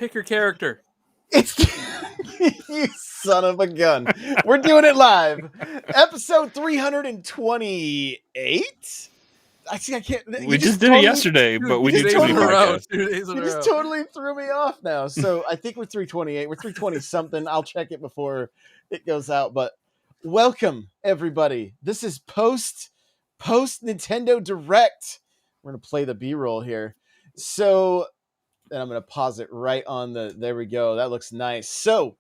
Pick your character. It's you son of a gun. We're doing it live. Episode 328. I can't. We just did it yesterday, but we do 2 too many podcasts. 2 days in You a just row. totally threw me off now. So I think we're 328. We're 320 something. I'll check it before it goes out. But welcome everybody. This is post Nintendodirect. We're gonna play the B-roll here. So, and I'm gonna pause it right on the. There we go. That looks nice. So,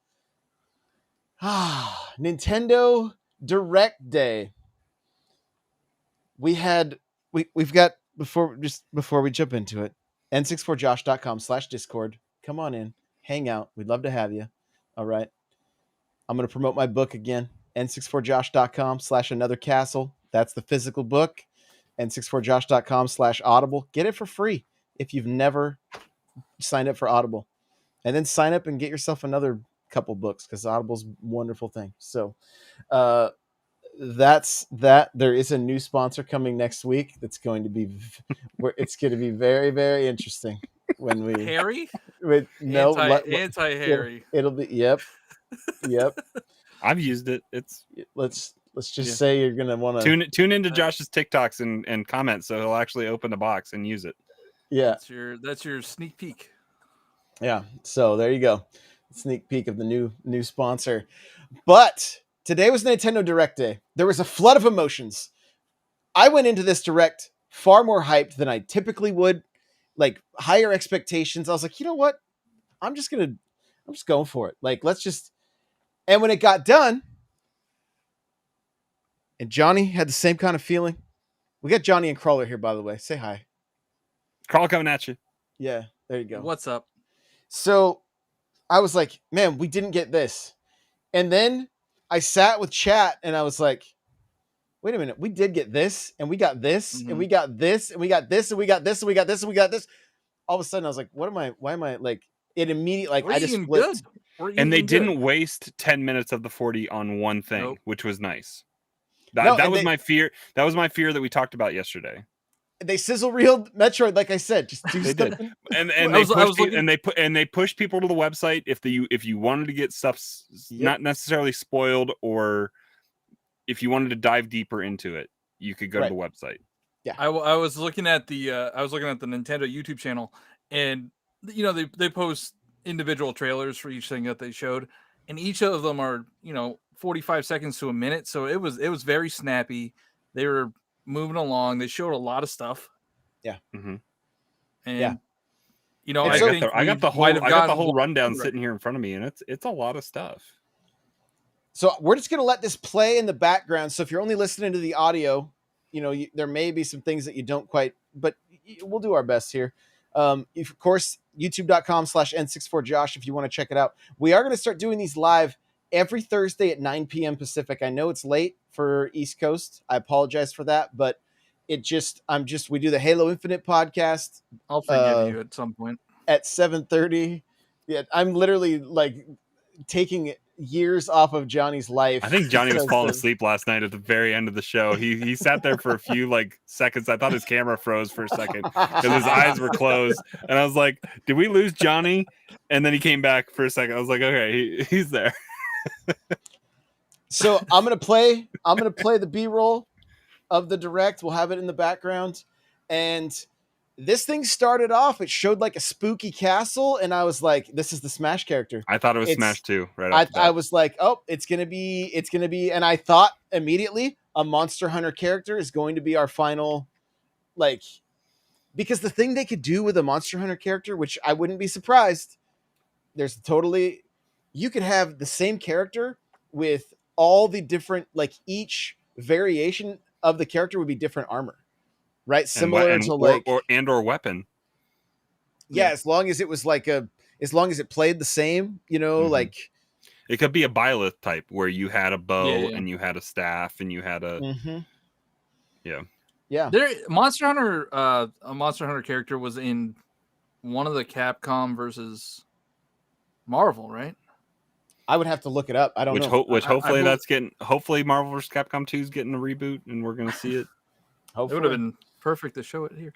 Nintendo Direct Day. We've got before we jump into it, n64josh.com/discord. Come on in, hang out. We'd love to have you. All right. I'm going to promote my book again, n64josh.com/anothercastle. That's the physical book. n64josh.com/audible. Get it for free if you've never signed up for Audible. And then sign up and get yourself another couple books because Audible's a wonderful thing. So, that's that. There is a new sponsor coming next week. That's going to be it's going to be very, very interesting when we Harry? Anti-Harry. It'll be yep. I've used it. It's let's just say you're gonna want to tune into Josh's TikToks and comment, so he'll actually open the box and use it. Yeah, that's your sneak peek. Yeah, so there you go, sneak peek of the new sponsor. But today was Nintendo Direct Day. There was a flood of emotions. I went into this Direct far more hyped than I typically would, like higher expectations. I was like, you know what? I'm just going for it. Like, and when it got done, and Johnny had the same kind of feeling. We got Johnny and Crawler here, by the way. Say hi. Crawler coming at you. Yeah, there you go. What's up? So I was like, man, we didn't get this. And then I sat with chat and I was like, wait a minute, we did get this, and we got this, and we got this, and we got this, and we got this, and we got this, and we got this. All of a sudden I was like, why am I like it immediately like I just flipped. And they didn't waste 10 minutes of the 40 on one thing, which was nice. That was my fear. That was my fear that we talked about yesterday. They sizzle reeled Metroid, like I said, just do stuff. And they pushed people to the website if you wanted to get stuff not necessarily spoiled, or if you wanted to dive deeper into it, you could go to the website. Yeah, I was looking at the Nintendo YouTube channel, and they post individual trailers for each thing that they showed, and each of them are 45 seconds to a minute, so it was very snappy. They were moving along. They showed a lot of stuff. Yeah. Mm-hmm. And yeah. I got the whole rundown sitting here in front of me, and it's a lot of stuff. So we're just going to let this play in the background. So if you're only listening to the audio, there may be some things that you don't quite, but we'll do our best here. Of course, youtube.com/n64josh if you want to check it out. We are going to start doing these live every Thursday at 9 p.m. Pacific. I know it's late for East Coast. I apologize for that, but we do the Halo Infinite podcast. I'll forgive you at some point. At 7:30. Yeah, I'm literally like taking years off of Johnny's life. I think Johnny was falling asleep last night at the very end of the show. He sat there for a few seconds. I thought his camera froze for a second because his eyes were closed, and I was like, "Did we lose Johnny?" And then he came back for a second. I was like, "Okay, he's there." So I'm gonna play the B-roll of the Direct. We'll have it in the background, and this thing started off. It showed like a spooky castle, and I was like, "This is the Smash character." I thought it was Smash 2. Right. I was like, "Oh, it's gonna be," and I thought immediately a Monster Hunter character is going to be our final, because the thing they could do with a Monster Hunter character, which I wouldn't be surprised, you could have the same character with all the different, each variation of the character would be different armor. Right, similar to or weapon. Yeah, as long as it was as long as it played the same, it could be a Byleth type where you had a bow and you had a staff and you had a Monster Hunter. A Monster Hunter character was in one of the Capcom versus Marvel, right? I would have to look it up. I don't know. Hopefully Marvel vs. Capcom 2 is getting a reboot and we're going to see it. Hopefully. It would have been perfect to show it here.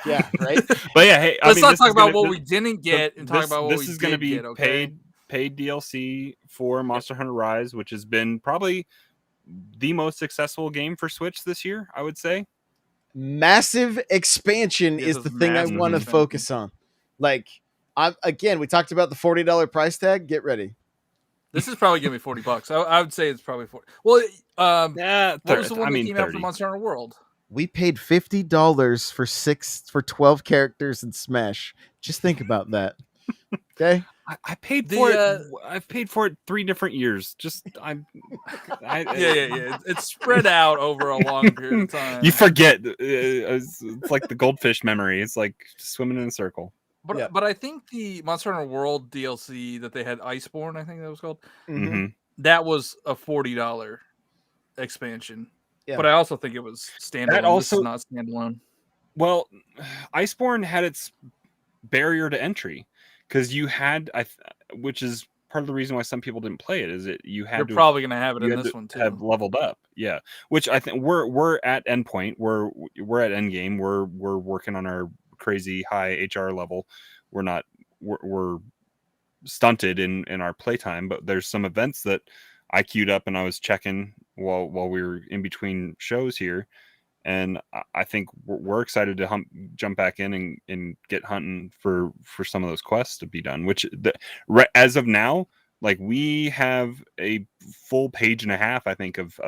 Yeah, right. But yeah, hey, Let's not talk about what we didn't get and talk this, about what this we is going to did be get. Okay. paid DLC for Monster Hunter Rise, which has been probably the most successful game for Switch this year, I would say. Massive expansion Yes, is it's the thing I massive want to expansion. focus on. Like, again, we talked about the $40 price tag. Get ready. This is probably gonna be $40. I would say it's probably 40. Well, Yeah, what was the one that came 30. out for Monster Hunter World? We paid $50 for 12 characters in Smash. Just think about that. Okay. I paid The, for it. I've paid for it 3 different years. Just Yeah. It's spread out over a long period of time. You forget. It's like the goldfish memory. It's like swimming in a circle. But I think the Monster Hunter World DLC that they had, Iceborne, I think that was called. Mm-hmm. That was a $40 expansion. Yeah. But I also think it was standalone. This is not standalone. Well, Iceborne had its barrier to entry because you had, which is part of the reason why some people didn't play it. Is it you're probably going to have it in this one too. Have leveled up, yeah. Which I think we're at endpoint. We're at endgame. We're working on our crazy high HR level. We're stunted in our playtime, but there's some events that I queued up and I was checking while we were in between shows here, and I think we're excited to jump back in and get hunting for some of those quests to be done. Which as of now, like we have a full page and a half, I think, of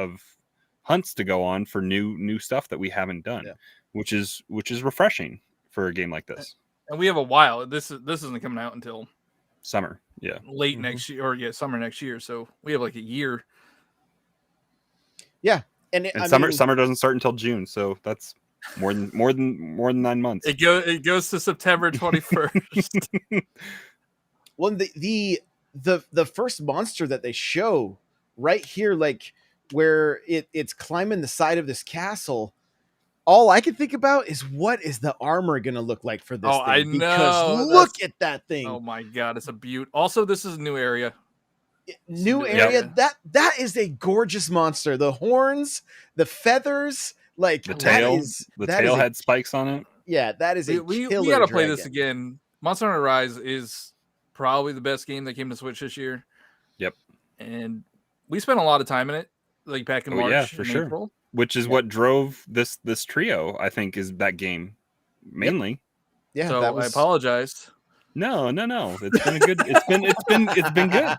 hunts to go on for new stuff that we haven't done, which is refreshing for a game like this. And we have a while. This isn't coming out until summer, late next year, or summer next year. So we have like a year. Yeah, and summer doesn't start until June, so that's more than 9 months. It goes to September 21st. Well, the first monster that they show right here, like where it's climbing the side of this castle. All I can think about is what is the armor going to look like for this thing? I know. Because look at that thing. Oh my god, it's a beaut. Also, this is a new area. New area. That is a gorgeous monster. The horns, the feathers, like the tail. The tail had spikes on it. Yeah, that is a we killer gotta dragon. play this again. Monster Hunter Rise is probably the best game that came to Switch this year. Yep. And we spent a lot of time in it, like back in March. Yeah, for sure. April. Which is what drove this trio, I think, is that game mainly. Yeah, so I apologize. No. It's been a good. It's been good.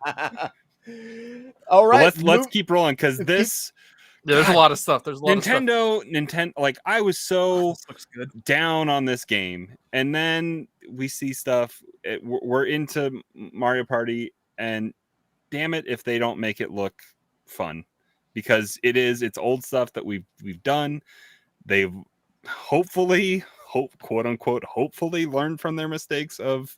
All right, let's keep rolling because this. There's a lot of stuff. There's a lot Nintendo. of stuff. Nintendo. Like I was so looks good. down on this game, and then we see stuff. We're into Mario Party, and damn it, if they don't make it look fun, because it's old stuff that we've done. They've hopefully quote unquote hopefully learned from their mistakes of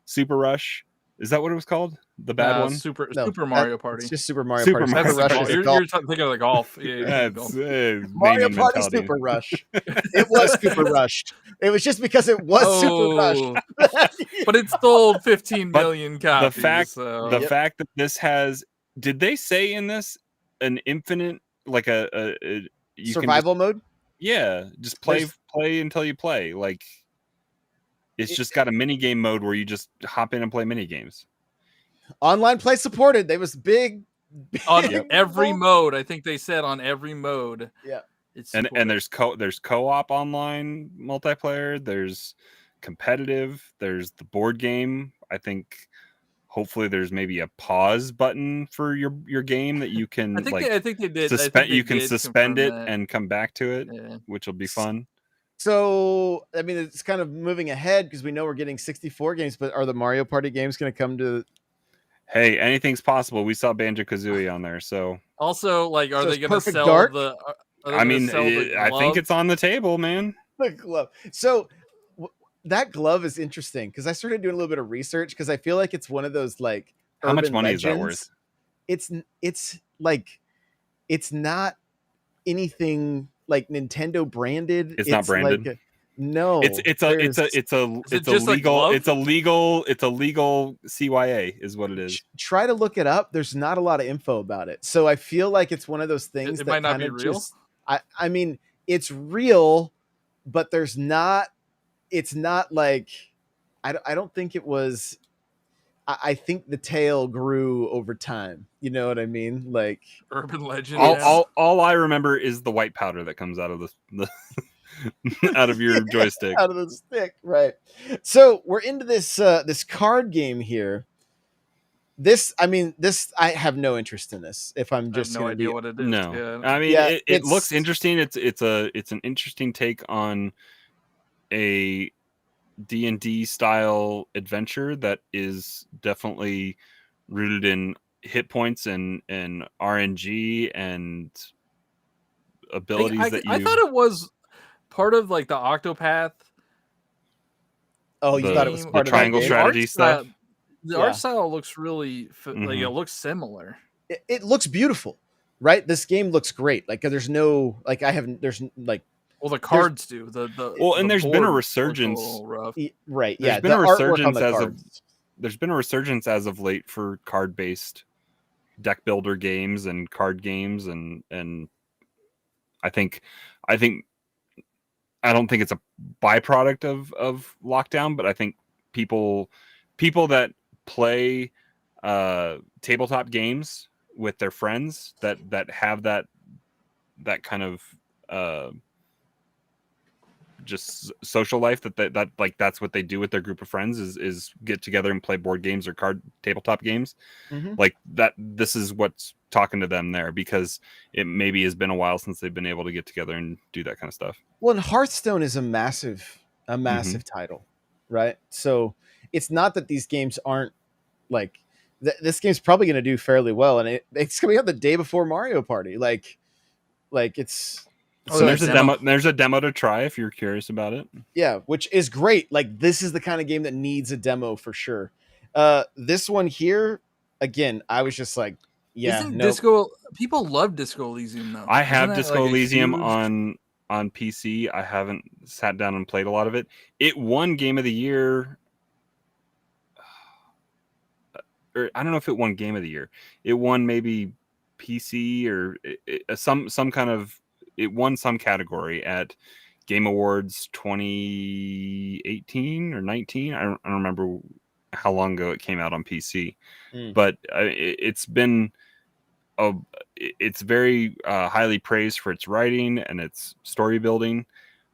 Super Rush. Is that what it was called? The bad one? Super Mario Party. It's just Super Mario Party. Mario Super Party. You're thinking of the golf. Yeah, Mario Party Super Rush. It was Super Rushed. It was just because it was Super Rushed. But it sold 15 million copies. The fact that this has, did they say in this an infinite, like a survival mode? Yeah, just play until you play. Like it's just got a mini game mode where you just hop in and play mini games. Online play supported. They was big on every mode. I think they said on every mode. Yeah. And there's co-op online multiplayer, there's competitive, there's the board game. I think hopefully there's maybe a pause button for your game that you can I think they did. You can suspend it and come back to it, which will be fun. So, I mean, it's kind of moving ahead because we know we're getting 64 games, but are the Mario Party games going to come to? Hey, anything's possible. We saw Banjo-Kazooie on there, so also like, are they going to sell Dark? the? I mean, I think it's on the table, man. The glove. So that glove is interesting because I started doing a little bit of research because I feel like it's one of those like. How much money legends. Is that worth? It's like, it's not anything like Nintendo branded. It's not branded. Like no, it's a legal CYA is what it is. Try to look it up. There's not a lot of info about it, so I feel like it's one of those things it that might not kind be of real. I mean, it's real, but it's not like, I don't think it was. I think the tale grew over time. You know what I mean? Like, Urban legend. All, Yeah. all I remember is the white powder that comes out of the out of your joystick. out of the stick, right? So we're into this this card game here. This I have no interest in this. If I'm I have just no gonna idea be, what it is. No, Yeah. I mean Yeah, it looks interesting. It's an interesting take on a D&D style adventure that is definitely rooted in hit points and RNG and abilities that you. I thought it was part of like the Octopath oh, you thought it was game. the part of that triangle game? strategy stuff. The Yeah. art style looks really like it Mhm. looks similar. It looks beautiful, right? This game looks great. Like, there's no like I haven't there's like Well, the cards do. Well, and the there's been a board looks resurgence. little rough. right, There's yeah. been The a artwork on resurgence the as of cards. there's been a resurgence as of late for card based deck builder games and card games and I think I think I don't think it's a byproduct of lockdown, but I think people that play tabletop games with their friends that have that kind of just social life that like that's what they do with their group of friends is get together and play board games or card tabletop games. Mm-hmm. Like that, this is what's talking to them there, because it maybe has been a while since they've been able to get together and do that kind of stuff. Well, and Hearthstone is a massive title, right? So it's not that these games aren't like this game's probably going to do fairly well, and it's coming out the day before Mario Party. Like it's Oh, so there's it's, a demo. There's a demo to try if you're curious about it. yeah, which is great. Like, this is the kind of game that needs a demo for sure. This one here, again, I was just like, yeah, Isn't no. Disco? People love Disco Elysium though. I have Isn't that, Disco like, a Elysium huge- on PC. I haven't sat down and played a lot of it. It won Game of the Year. Or I don't know if it won Game of the Year. It won maybe PC or some kind of. It won some category at Game Awards 2018 or 19. I don't remember how long ago it came out on PC, but it's been it's very highly praised for its writing and its story building.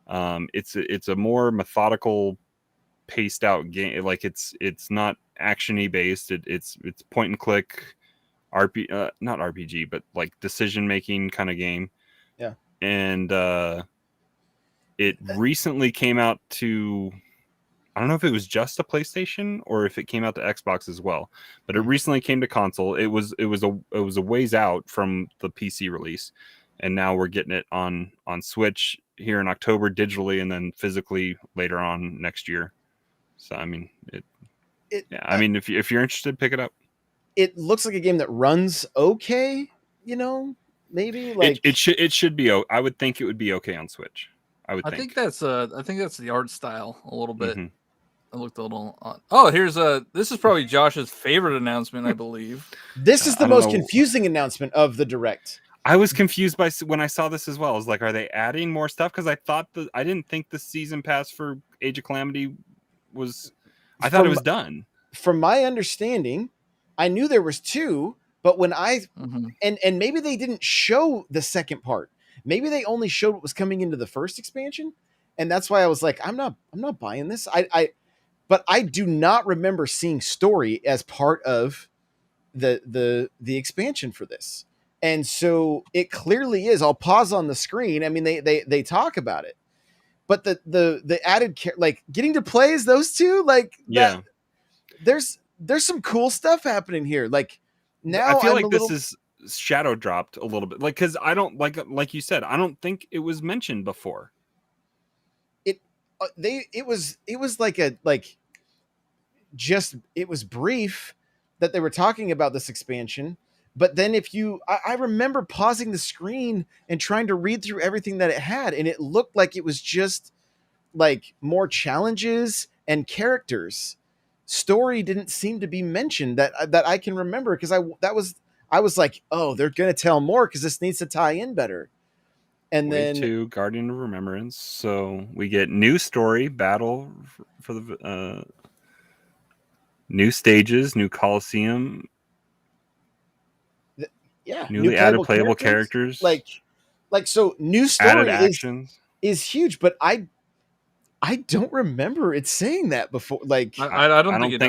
It's a more methodical, paced out game. Like it's not actiony based. It's point and click, not RPG, but like decision making kind of game. Yeah, and it recently came out to. I don't know if it was just a PlayStation or if it came out to Xbox as well, but it recently came to console. It was a ways out from the PC release, and now we're getting it on Switch here in October digitally, and then physically later on next year. So I mean, I mean, if you're interested, pick it up. It looks like a game that runs okay. You know, maybe like it should be. I would think it would be okay on Switch. I think that's the art style a little bit. Mm-hmm. I looked a little on. Oh, this is probably Josh's favorite announcement, I believe. This is the most confusing announcement of the Direct. I was confused when I saw this as well. I was like, are they adding more stuff? Because I didn't think the season pass for Age of Calamity was. I thought it was done. From my understanding, I knew there was 2, but when and maybe they didn't show the second part. Maybe they only showed what was coming into the first expansion, and that's why I was like, I'm not buying this. But I do not remember seeing story as part of the expansion for this. And so it clearly is. I'll pause on the screen. I mean, they talk about it, but the added like getting to play as those two, like yeah, there's some cool stuff happening here. Like now I feel like this is shadow dropped a little bit, like because I don't like you said, I don't think it was mentioned before. It was like it was brief that they were talking about this expansion, but then I remember pausing the screen and trying to read through everything that it had, and it looked like it was just like more challenges and characters. Story didn't seem to be mentioned that I can remember, because I was like, oh, they're gonna tell more because this needs to tie in better. And Wave then 2, Guardian of Remembrance. So we get new story, battle for the new stages, new Coliseum, yeah, newly added playable characters, like so new added story actions. is huge, but I don't remember it saying that before. Like I don't think it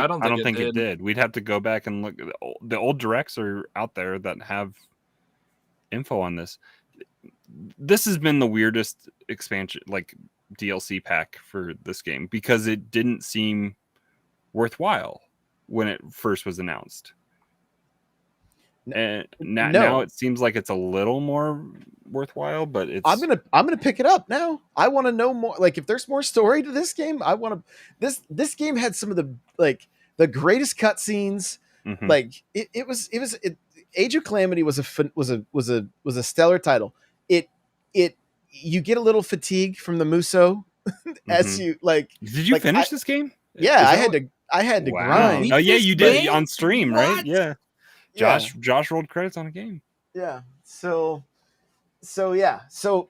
it did. did. We'd have to go back and look. The old directs are out there that have info on this. This has been the weirdest expansion, like DLC pack for this game, because it didn't seem worthwhile when it first was announced. And now it seems like it's a little more worthwhile, but it's I'm gonna pick it up now. I want to know more. Like if there's more story to this game, I want to. This game had some of the greatest cutscenes. Mhm. Like it was Age of Calamity was a stellar title. It you get a little fatigue from the Muso as you like. Did you finish this game? Yeah, Is I that had to Wow. grind. Oh yeah, Beat you this did game? on stream, right? What? Yeah. Yeah. Josh rolled credits on a game. Yeah. So yeah. So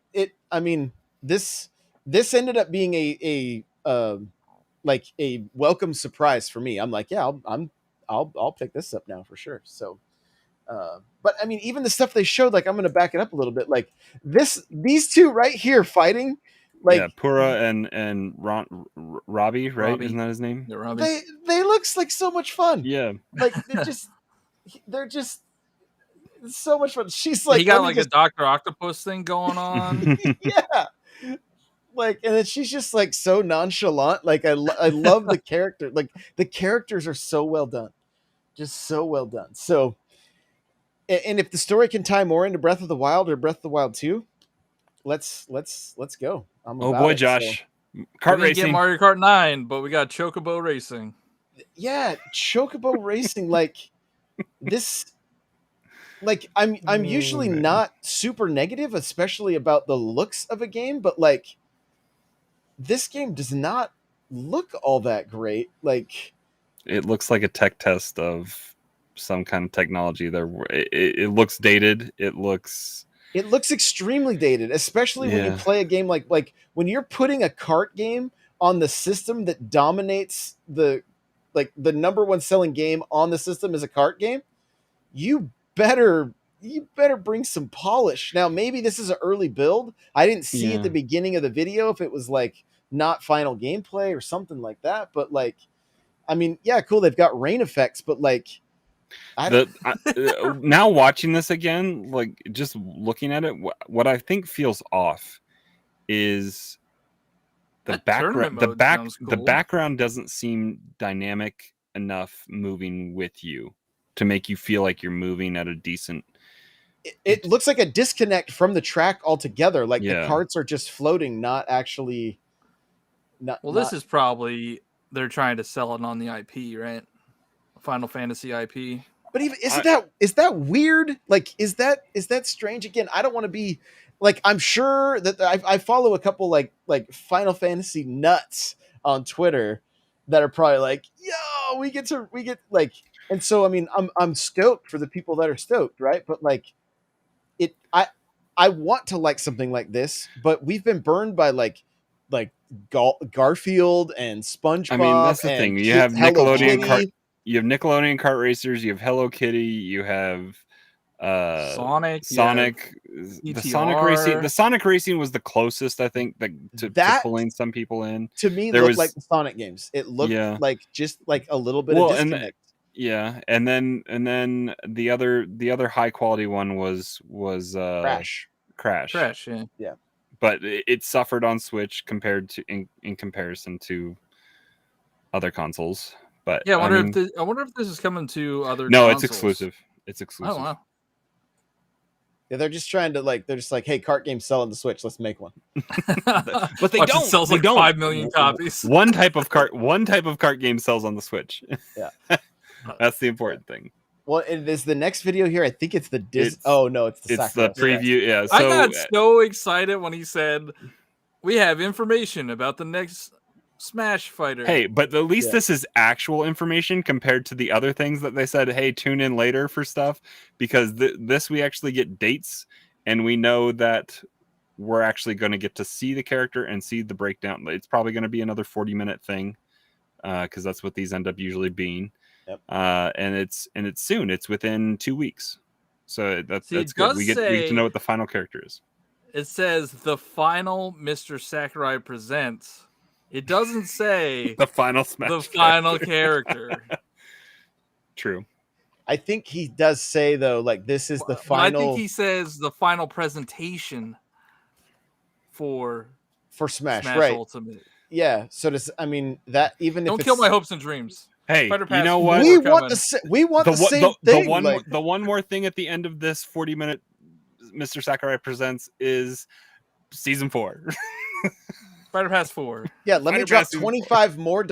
I mean, this ended up being like a welcome surprise for me. I'm like, yeah, I'll pick this up now for sure. So but I mean, even the stuff they showed, like I'm gonna back it up a little bit. Like these two right here fighting, like yeah, Pura and Robbie, right? Robbie. Isn't that his name? Yeah, Robbie. they looks like so much fun. Yeah. Like they're just so much fun. She's like, he got "Let me like just a Dr. Octopus thing going on. yeah, like, and then she's just like so nonchalant. Like I love the character. Like the characters are so well done, just so well done. So, and if the story can tie more into Breath of the Wild or Breath of the Wild 2, let's go. I'm Oh about boy, it, Josh. We Kart didn't get racing. Mario Kart 9, but we got Chocobo Racing. yeah, Chocobo Racing. Like this. Like I'm usually man. not super negative, especially about the looks of a game, but like this game does not look all that great. Like It looks like a tech test of some kind of technology. It looks dated. It looks extremely dated, especially when you Yeah. play a game like when you're putting a kart game on the system that dominates the number one selling game on the system is a kart game. You better bring some polish. Now maybe this is an early build. I didn't see at the beginning of the video if it was like not final gameplay or something like that, but like I mean, yeah, cool, they've got rain effects, but like now watching this again, like just looking at it, what I think feels off is the That background. tournament mode sounds The cool. background doesn't seem dynamic enough moving with you to make you feel like you're moving at a decent. it looks like a disconnect from the track altogether. Like the Yeah. carts are just floating, not actually. Well, this is probably they're trying to sell it on the IP, right? Final Fantasy IP. But even is that weird? Like, is that strange? Again, I don't want to be like. I'm sure that I follow a couple like Final Fantasy nuts on Twitter that are probably like, yo, we get like, and so I mean, I'm stoked for the people that are stoked, right? But like, I want to like something like this, but we've been burned by like Garfield and SpongeBob. I mean, that's the and thing. You have Hello Nickelodeon Kitty. You have Nickelodeon kart racers. You have Hello Kitty. You have Sonic. The Sonic racing. The Sonic racing was the closest, I think, to pulling some people in. To me, There looked was like the Sonic games. It looked like just like a little bit of disconnect. And then the other high quality one was Crash. Yeah. But it suffered on Switch compared to in comparison to other consoles. But yeah, I wonder if this is coming to other. No, consoles. it's exclusive. It's exclusive. Oh wow. Yeah, they're just trying to they're just like, hey, kart games sell on the Switch. Let's make one. But they Watch, don't. it sells they like don't. 5 million copies. One type of kart game sells on the Switch. Yeah, that's the important thing. Well, it is the next video here. I think it's the Oh no, it's the it's the preview. Yeah, so, I got so excited when he said, "We have information about the next Smash fighter." Hey, but at least this is actual information compared to the other things that they said, hey, tune in later for stuff, because this we actually get dates, and we know that we're actually going to get to see the character and see the breakdown. It's probably going to be another 40-minute thing, because that's what these end up usually being. Yep. And it's soon. It's within 2 weeks, so that's See, it good. does We get to know what the final character is. It says the final Mr. Sakurai presents. It doesn't say The final Smash. the final character. True. I think he does say though, like this is the But final. I think he says the final presentation for Smash, Smash right? Ultimate. Yeah. So does I mean that even Don't if kill it's, my hopes and dreams. Hey, Fighter you Pass know 4 what? we coming. want the same thing. The one more thing at the end of this 40-minute Mr. Sakurai presents is season 4. Fighter Pass 4. Yeah, let me Fighter drop Pass is- $25 more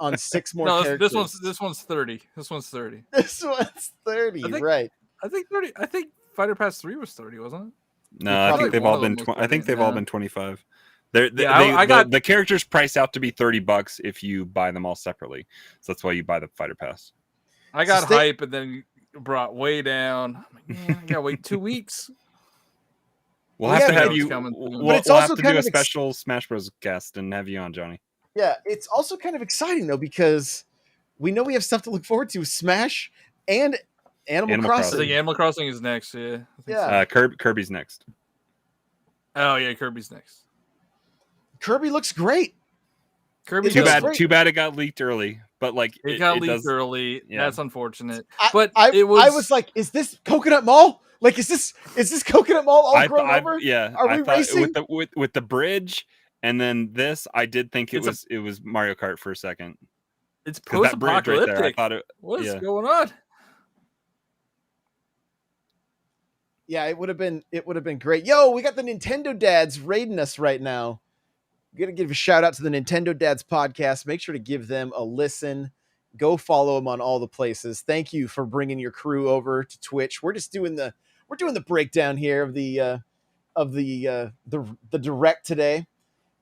on 6 more No, characters. this one's 30. This one's 30. This one's 30, I think- right? I think 30. I think Fighter Pass 3 was 30, wasn't it? No, I probably think they've one all of them been. was I think 30, they've all yeah. been 25. I got the characters price out to be $30 if you buy them all separately. So that's why you buy the Fighter Pass. I got hype and then brought way down. I'm like, man, I gotta wait 2 weeks. We'll Well, have yeah, to have but you. it's coming. We'll, But it's we'll also have to kind do a of special Smash Bros. Cast and have you on, Johnny. Yeah, it's also kind of exciting though because we know we have stuff to look forward to: Smash and Animal Animal I Crossing. think Animal Crossing is next. Yeah. I think Yeah. Kirby's next. Oh yeah, Kirby's next. Kirby looks great. Kirby. It Too looks bad. great. Too bad it got leaked early. But like It got leaked does, early. yeah. That's unfortunate. I It was like, is this Coconut Mall? Like, is this Coconut Mall all grown over? Yeah, Are I we thought racing? with the bridge and then this, I did think it It's was Mario Kart for a second. It's 'Cause that bridge right there, I post-apocalyptic. thought it. What is yeah. going on? Yeah, it would have been great. Yo, we got the Nintendo dads raiding us right now. Gonna give a shout out to the Nintendo Dads podcast. Make sure to give them a listen. Go follow them on all the places. Thank you for bringing your crew over to Twitch. We're doing the breakdown here of the direct today.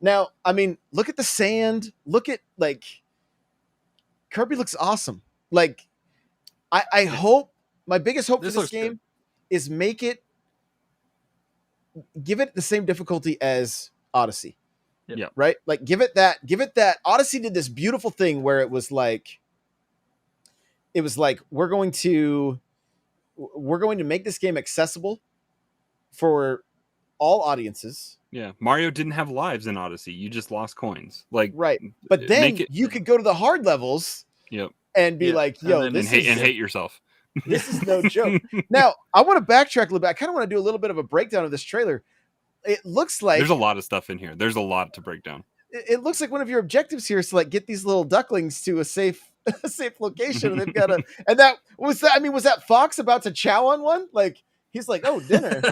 Now, I mean, look at the sand. Look at like Kirby looks awesome. Like I hope my biggest hope This for this looks good. game is give it the same difficulty as Odyssey. Yeah. Right? Like give it that Odyssey did this beautiful thing where it was like we're going to make this game accessible for all audiences. Yeah, Mario didn't have lives in Odyssey. You just lost coins. Like Right. But then make it, you could go to the hard levels Yep. and be Yeah, like, and yo, then- this and is hate yourself. this is no joke. Now, I want to backtrack a little bit. I kind of want to do a little bit of a breakdown of this trailer. It looks like There's a lot of stuff in here. There's a lot to break down. it looks like one of your objectives here is to like get these little ducklings to a safe location. And they've got and that was that. I mean, was that fox about to chow on one? Like he's like, oh, dinner.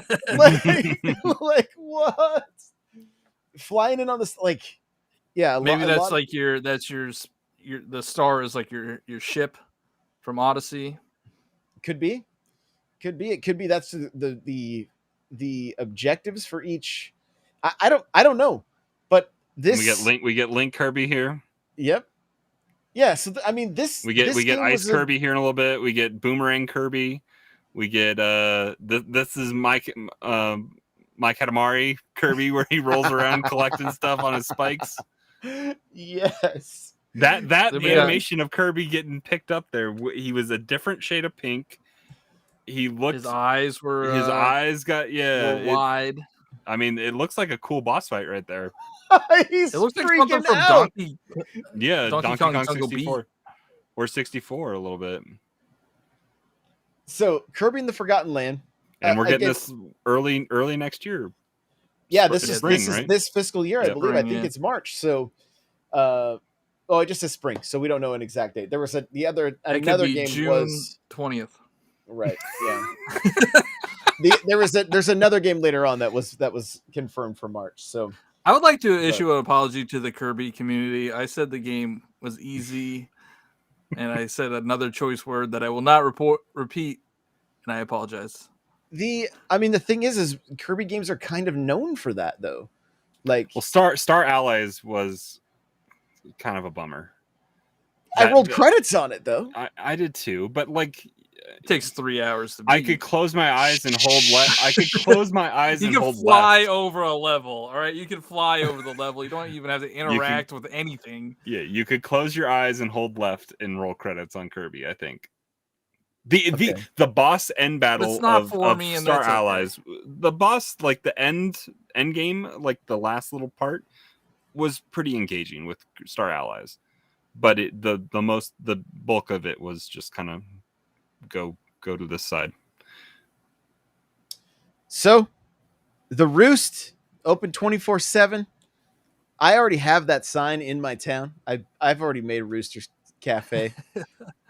like what? Flying in on this, like, yeah. Maybe that's like the star is like your ship from Odyssey. could be. It could be that's the objectives for each. I don't know, but this We get Link Kirby here. Yep. Yeah. So I mean, this We get game Ice was Kirby here in a little bit. We get Boomerang Kirby. We get this is Mike Katamari Kirby where he rolls around collecting stuff on his spikes. Yes. That So we got- animation of Kirby getting picked up there. He was a different shade of pink. He looked His eyes were his eyes got were wide. I mean, it looks like a cool boss fight right there. He's It looks like freaking something from out. Donkey. Yeah, Donkey Donkey Kong Kong Jungle 64 or 64 a little bit. So Kirby in the Forgotten Land, And we're getting against- this early next year. yeah, It's this spring, right? this fiscal year, I Yeah. believe. I Spring, think yeah. it's March. So, it just says spring, so we don't know an exact date. There was another It could be game June was 20th. right. Yeah. There's another game later on that was confirmed for March. So I would like to issue an apology to the Kirby community. I said the game was easy, and I said another choice word that I will not repeat, and I apologize. the thing is Kirby games are kind of known for that though. Like Well, Star Allies was kind of a bummer. I rolled credits on it though. I did too, but like It takes 3 hours to beat. I could close my eyes and hold left. I could close my eyes You and can hold fly left. over a level. All right, you can fly over the level. You don't even have to interact with anything. Yeah, you could close your eyes and hold left and roll credits on Kirby. I think the boss end battle It's not of for me, and Star that's okay. Allies, the boss, like the end game, like the last little part, was pretty engaging with Star Allies, but the bulk of it was just kind of go to this side. So, the Roost open 24/7. I already have that sign in my town. I've already made a Rooster's Cafe.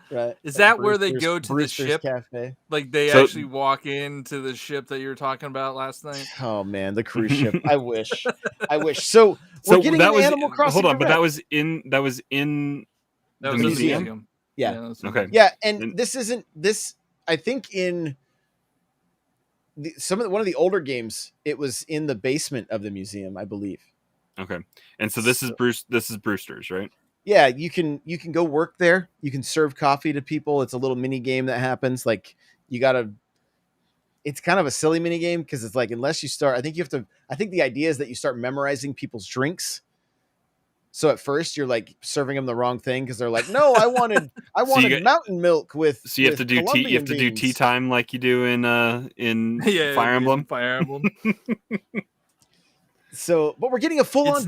Right? Is that where they go to Brewster's the ship? Cafe. Like they So- actually walk into the ship that you were talking about last night? Oh man, the cruise ship. I wish. So we're getting that an was Animal Crossing. hold on, but that Direct. was in That the was in museum. Yeah. that's Okay. in- Yeah, and this isn't this. I think in one of the older games, it was in the basement of the museum, I believe. Okay, and so this is Brewster's, right? Yeah, you can go work there. You can serve coffee to people. It's a little mini game that happens. Like you gotta. It's kind of a silly mini game because it's like unless you start, I think you have to. I think the idea is that you start memorizing people's drinks. So at first you're like serving them the wrong thing because they're like, no, I wanted mountain milk with. So you have to do tea. You have to do tea time like you do in Fire Emblem. Fire Emblem. So, but we're getting a full on. It's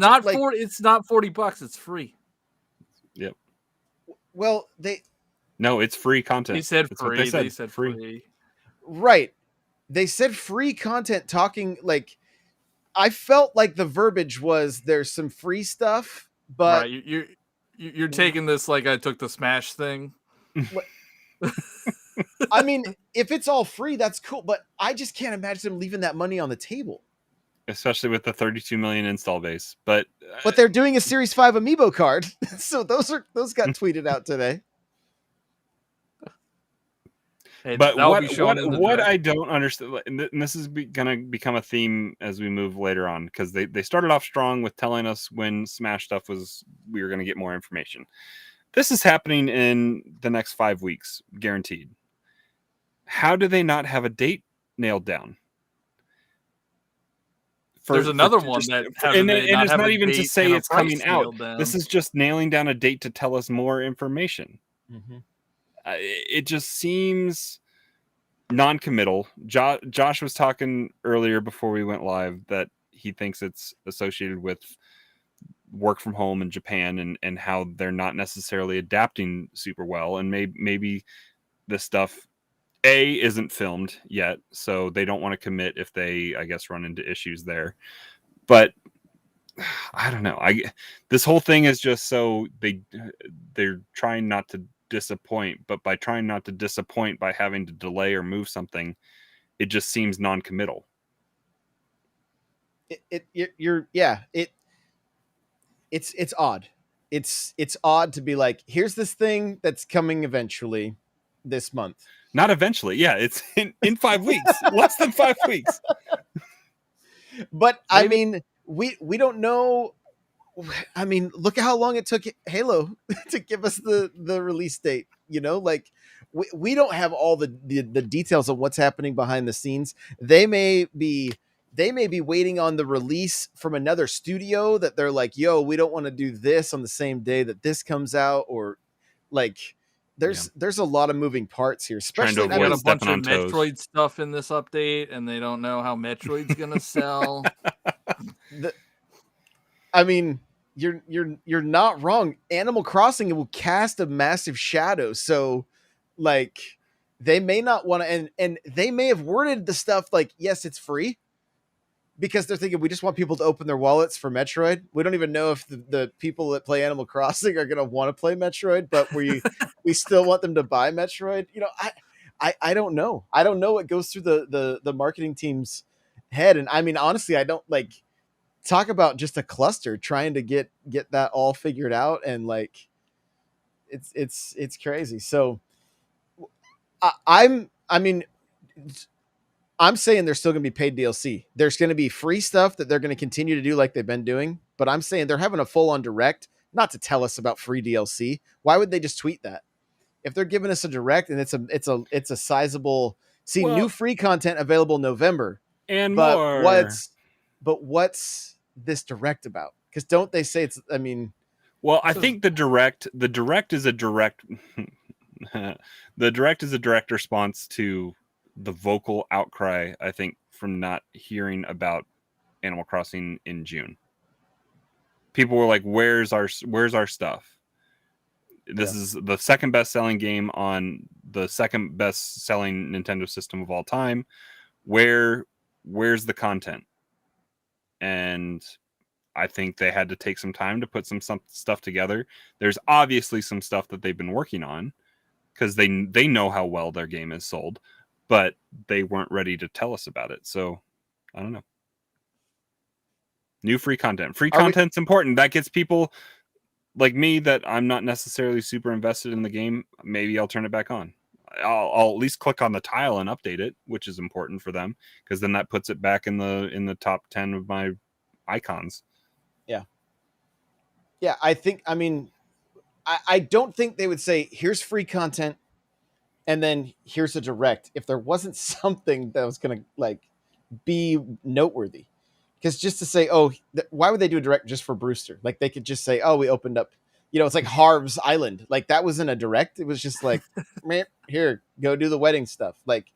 not $40. It's free. Yep. Well, No, it's free content. They said That's what free. They said free. Right. They said free content talking like I felt like the verbiage was there's some free stuff, but right, you're taking this like I took the Smash thing. I mean, if it's all free, that's cool, but I just can't imagine them leaving that money on the table. Especially with the 32 million install base. But they're doing a Series 5 amiibo card. So those got tweeted out today. Hey, but what I I don't understand, and this is gonna become a theme as we move later on, because they started off strong with telling us when Smash stuff we were gonna get more information. This is happening in the next 5 weeks, guaranteed. How do they not have a date nailed down? There's another one that and it's not even to say it's coming out. This is just nailing down a date to tell us more information. Mm-hmm. It just seems non-committal. Josh was talking earlier before we went live that he thinks it's associated with work from home in Japan and how they're not necessarily adapting super well, and maybe this stuff isn't filmed yet, so they don't want to commit if they, I guess, run into issues there. But I don't know. This whole thing is just so they're trying not to disappoint, but by trying not to disappoint by having to delay or move something, it just seems non-committal. It's odd. It's odd to be like, here's this thing that's coming eventually this month. Not eventually. Yeah, it's in 5 weeks. Less than 5 weeks. But maybe. I mean, we don't know. I mean, look at how long it took Halo to give us the release date. You know, like we don't have all the details of what's happening behind the scenes. They may be waiting on the release from another studio that they're like, yo, we don't want to do this on the same day that this comes out, or like there's a lot of moving parts here, especially I got a bunch of Metroid stuff in this update, and they don't know how Metroid's gonna sell. I mean, you're not wrong. Animal Crossing will cast a massive shadow, so like they may not want to, and they may have worded the stuff like, yes, it's free, because they're thinking we just want people to open their wallets for Metroid. We don't even know if the people that play Animal Crossing are going to want to play Metroid, but we still want them to buy Metroid. You know, I don't know. I don't know what goes through the marketing team's head. And I mean, honestly, I don't like talk about just a cluster trying to get that all figured out. And like, it's crazy. So I'm saying there's still going to be paid DLC. There's going to be free stuff that they're going to continue to do like they've been doing. But I'm saying they're having a full-on direct, not to tell us about free DLC. Why would they just tweet that? If they're giving us a direct and it's a sizable Well- new free content available November, and but more. what's this direct about? Because don't they say it's? I mean, Well, I So- think the direct is a direct the direct is a direct response to the vocal outcry, I think, from not hearing about Animal Crossing in June. People were like, where's our stuff? This is the second best selling game on the second best selling Nintendo system of all time. Where's the content? And I think they had to take some time to put some stuff together. There's obviously some stuff that they've been working on because they know how well their game is sold, but they weren't ready to tell us about it. So I don't know. New free content. Free content's important. That gets people like me that I'm not necessarily super invested in the game. Maybe I'll turn it back on. I'll at least click on the tile and update it, which is important for them because then that puts it back in the top 10 of my icons. yeah, I mean, I don't think they would say here's free content and then here's a direct if there wasn't something that was going to like be noteworthy. Because just to say, oh, why would they do a direct just for Brewster? Like they could just say, oh, we opened up, it's like Harv's Island. Like that wasn't a direct. It was just like, man, here, go do the wedding stuff. Like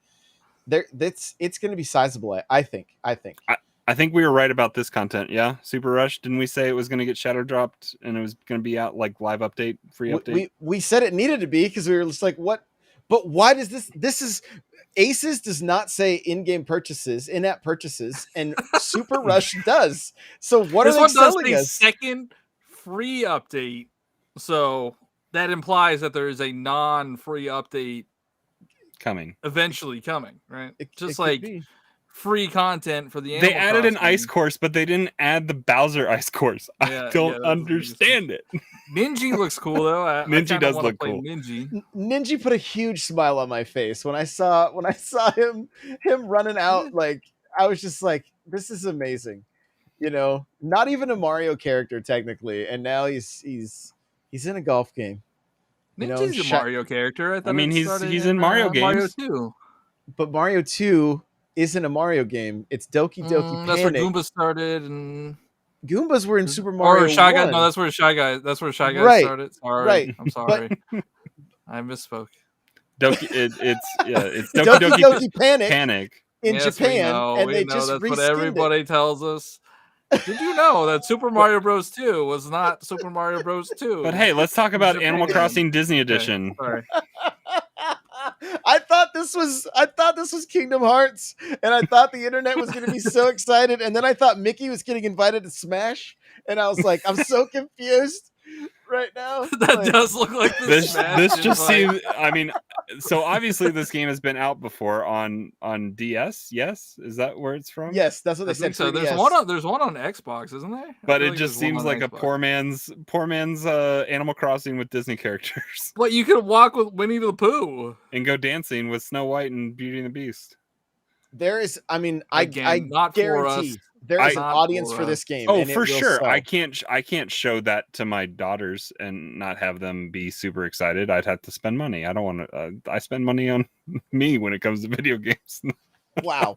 it's going to be sizable. I think. I think we were right about this content. Yeah, Super Rush. Didn't we say it was going to get shadow dropped and it was going to be out like live update, free update? We said it needed to be because we were just like, what? But why does this is Aces does not say in-game purchases, in-app purchases, and Super Rush does. So what this are they one does selling say us? second free update, so that implies that there is a non-free update Coming. eventually coming, right? It Just could like be. free content for the They Animal added an Crossing. ice course, but they didn't add the Bowser ice course. Yeah, I don't that's understand it. Ninja looks cool though. I Ninja kinda does wanna look play cool. Ninja. Ninja put a huge smile on my face when I saw him running out. Like I was just like, this is amazing. Not even a Mario character technically, and now he's in a golf game. Ninja's a Mario character. I thought mean, it he's started in Mario Mario games. 2. But Mario 2 isn't a Mario game. It's Doki Doki That's where Panic. Goomba started, and Goombas were in Super Mario or Shy Guy. 1. No, that's where Shy Guy. That's where Shy Guy Right, started. Sorry, right. I'm sorry. I misspoke. Doki, it's Doki Doki Doki Panic Panic. in Yes, Japan, and we they know just that's what reskinned everybody tells us. Did you know that Super Mario Bros. 2 was not Super Mario Bros. 2? But hey, let's talk about Japan. Animal Crossing Disney Edition. Okay, sorry. I thought this was Kingdom Hearts, and I thought the internet was going to be so excited, and then I thought Mickey was getting invited to Smash, and I was like, I'm so confused right now. That Like, does look like the This Smash just invite. seems. I mean, so obviously this game has been out before on DS. Yes, is that where it's from? yes, that's what they I think said. so. There's 3DS. one on Xbox, isn't there? I But feel it like just there's one seems on like a Xbox. poor man's Animal Crossing with Disney characters But you could walk with Winnie the Pooh. and go dancing with Snow White and Beauty and the Beast. There is, I mean, Again, I not for us. guarantee there is an Not audience for for us. this game. Oh, and it for will sure. sell. I can't show that to my daughters and not have them be super excited. I'd have to spend money. I don't want to. I spend money on me when it comes to video games. Wow.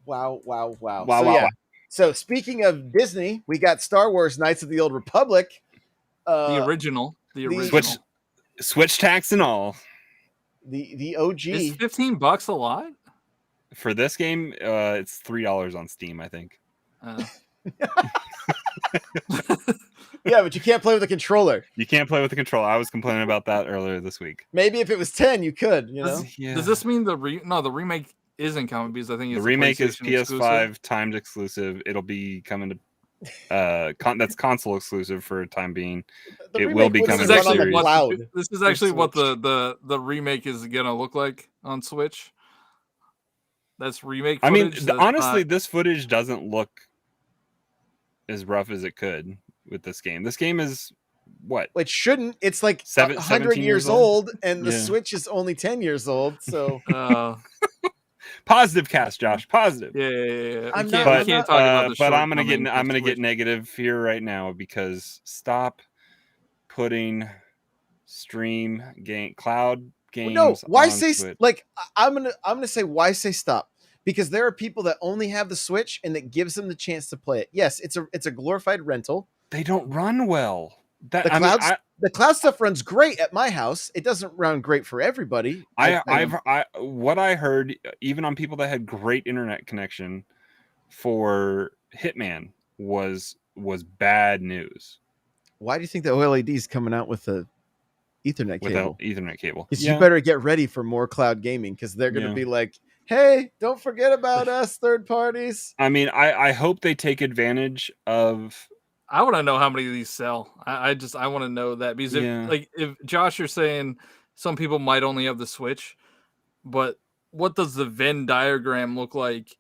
Wow. Wow, So, wow, yeah. wow. So speaking of Disney, we got Star Wars Knights of the Old Republic. The original. Switch tax and all. The OG. Is $15 a lot? For this game, it's $3 on Steam, I think. Yeah, but you can't play with a controller. You can't play with the controller. I was complaining about that earlier this week. Maybe if it was 10, you could, you know? Does this mean the remake isn't coming because I think it's The remake is PlayStation PS5 exclusive? timed exclusive. It'll be coming to that's console exclusive for a time being. The It remake will be wouldn't coming This is to run on actually the series. cloud. this is actually what Switch. the remake is gonna look like on Switch. That's remake I mean, footage. That's honestly, not- this footage doesn't look as rough as it could with this game. This game is what? It shouldn't. It's like 100 17 years old, and the Yeah. Switch is only 10 years old. So Positive cast, Josh. Positive. yeah. I'm We not- can't talk about the but I'm gonna shortcomings get of negative Switch. here right now because stop putting stream game cloud games No, why on say Switch. like I'm gonna say why say stop? Because there are people that only have the Switch and that gives them the chance to play it. Yes, it's a glorified rental. They don't run well. That The I mean, the cloud stuff runs great at my house. It doesn't run great for everybody. what I heard, even on people that had great internet connection for Hitman was bad news Why do you think the OLED is coming out with a Ethernet without cable? Ethernet cable. Because you better get ready for more cloud gaming because they're going to be like, hey, don't forget about us, third parties. I mean, I hope they take advantage of. I want to know how many of these sell. I want to know that because if Josh, you're saying some people might only have the Switch, but what does the Venn diagram look like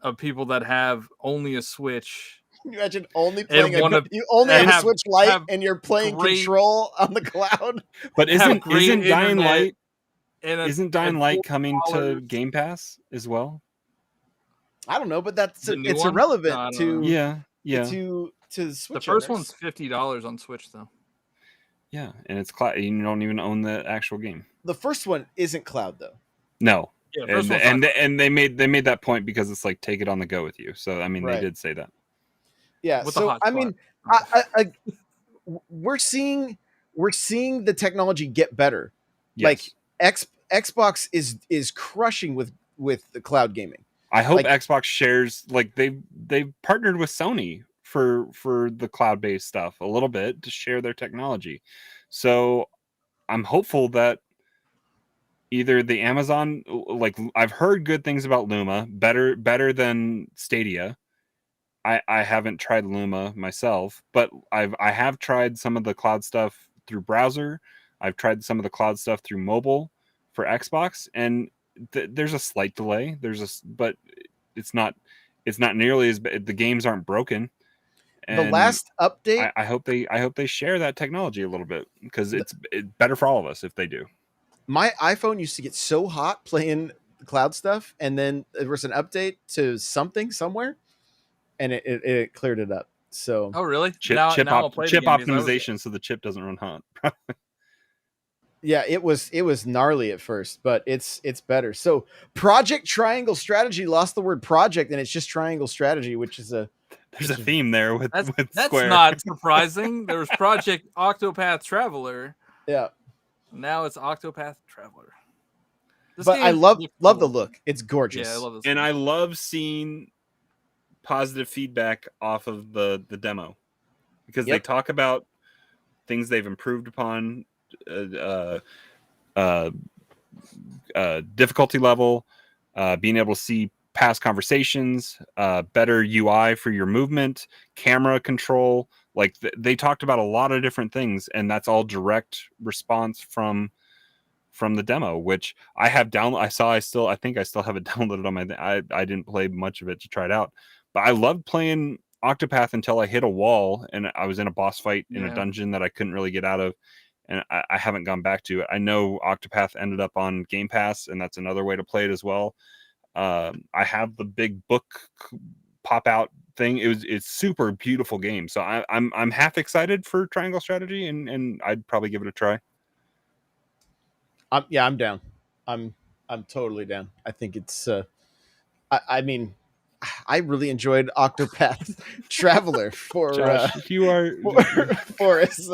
of people that have only a Switch? Can you imagine only playing you only have a Switch Lite and you're playing Control on the cloud? But isn't Dying Light Dying Light coming to Game Pass as well? I don't know, but it's irrelevant to to Switch. The first one's $50 on Switch though. Yeah, and it's cloud. You don't even own the actual game. The first one isn't cloud though. No. Yeah, and they made that point because it's like take it on the go with you. So I mean, they did say that. Yeah. So I mean, we're seeing the technology get better. Yes. Like Xbox is crushing with the cloud gaming. I hope Xbox shares, like they've partnered with Sony for the cloud-based stuff a little bit to share their technology. So I'm hopeful that either the Amazon, like I've heard good things about Luma, better than Stadia. I haven't tried Luma myself, but I have tried some of the cloud stuff through browser. I've tried some of the cloud stuff through mobile for Xbox, and there's a slight delay. But it's not nearly as bad. The games aren't broken. And the last update, I hope they share that technology a little bit because it's better for all of us if they do. My iPhone used to get so hot playing cloud stuff, and then there was an update to something somewhere, and it cleared it up. So really? Chip optimization so the chip doesn't run hot. Yeah, it was gnarly at first, but it's better. So Project Triangle Strategy lost the word project, and it's just Triangle Strategy, which is there's a theme there with Square. That's not surprising. There was Project Octopath Traveler. Yeah. Now it's Octopath Traveler. But I love the look. It's gorgeous. Yeah, I love this. And I love seeing positive feedback off of the demo because they talk about things they've improved upon, difficulty level, being able to see past conversations, better UI for your movement, camera control. Like they talked about a lot of different things, and that's all direct response from the demo, which I have downloaded. I think I still have it downloaded on my. I didn't play much of it to try it out, but I loved playing Octopath until I hit a wall and I was in a boss fight in a dungeon that I couldn't really get out of, and I haven't gone back to it. I know Octopath ended up on Game Pass, and that's another way to play it as well. I have the big book pop out thing. It's super beautiful game. So I'm half excited for Triangle Strategy, and I'd probably give it a try. I'm down. I'm totally down. I think it's I mean, I really enjoyed Octopath Traveler for Josh, you are for us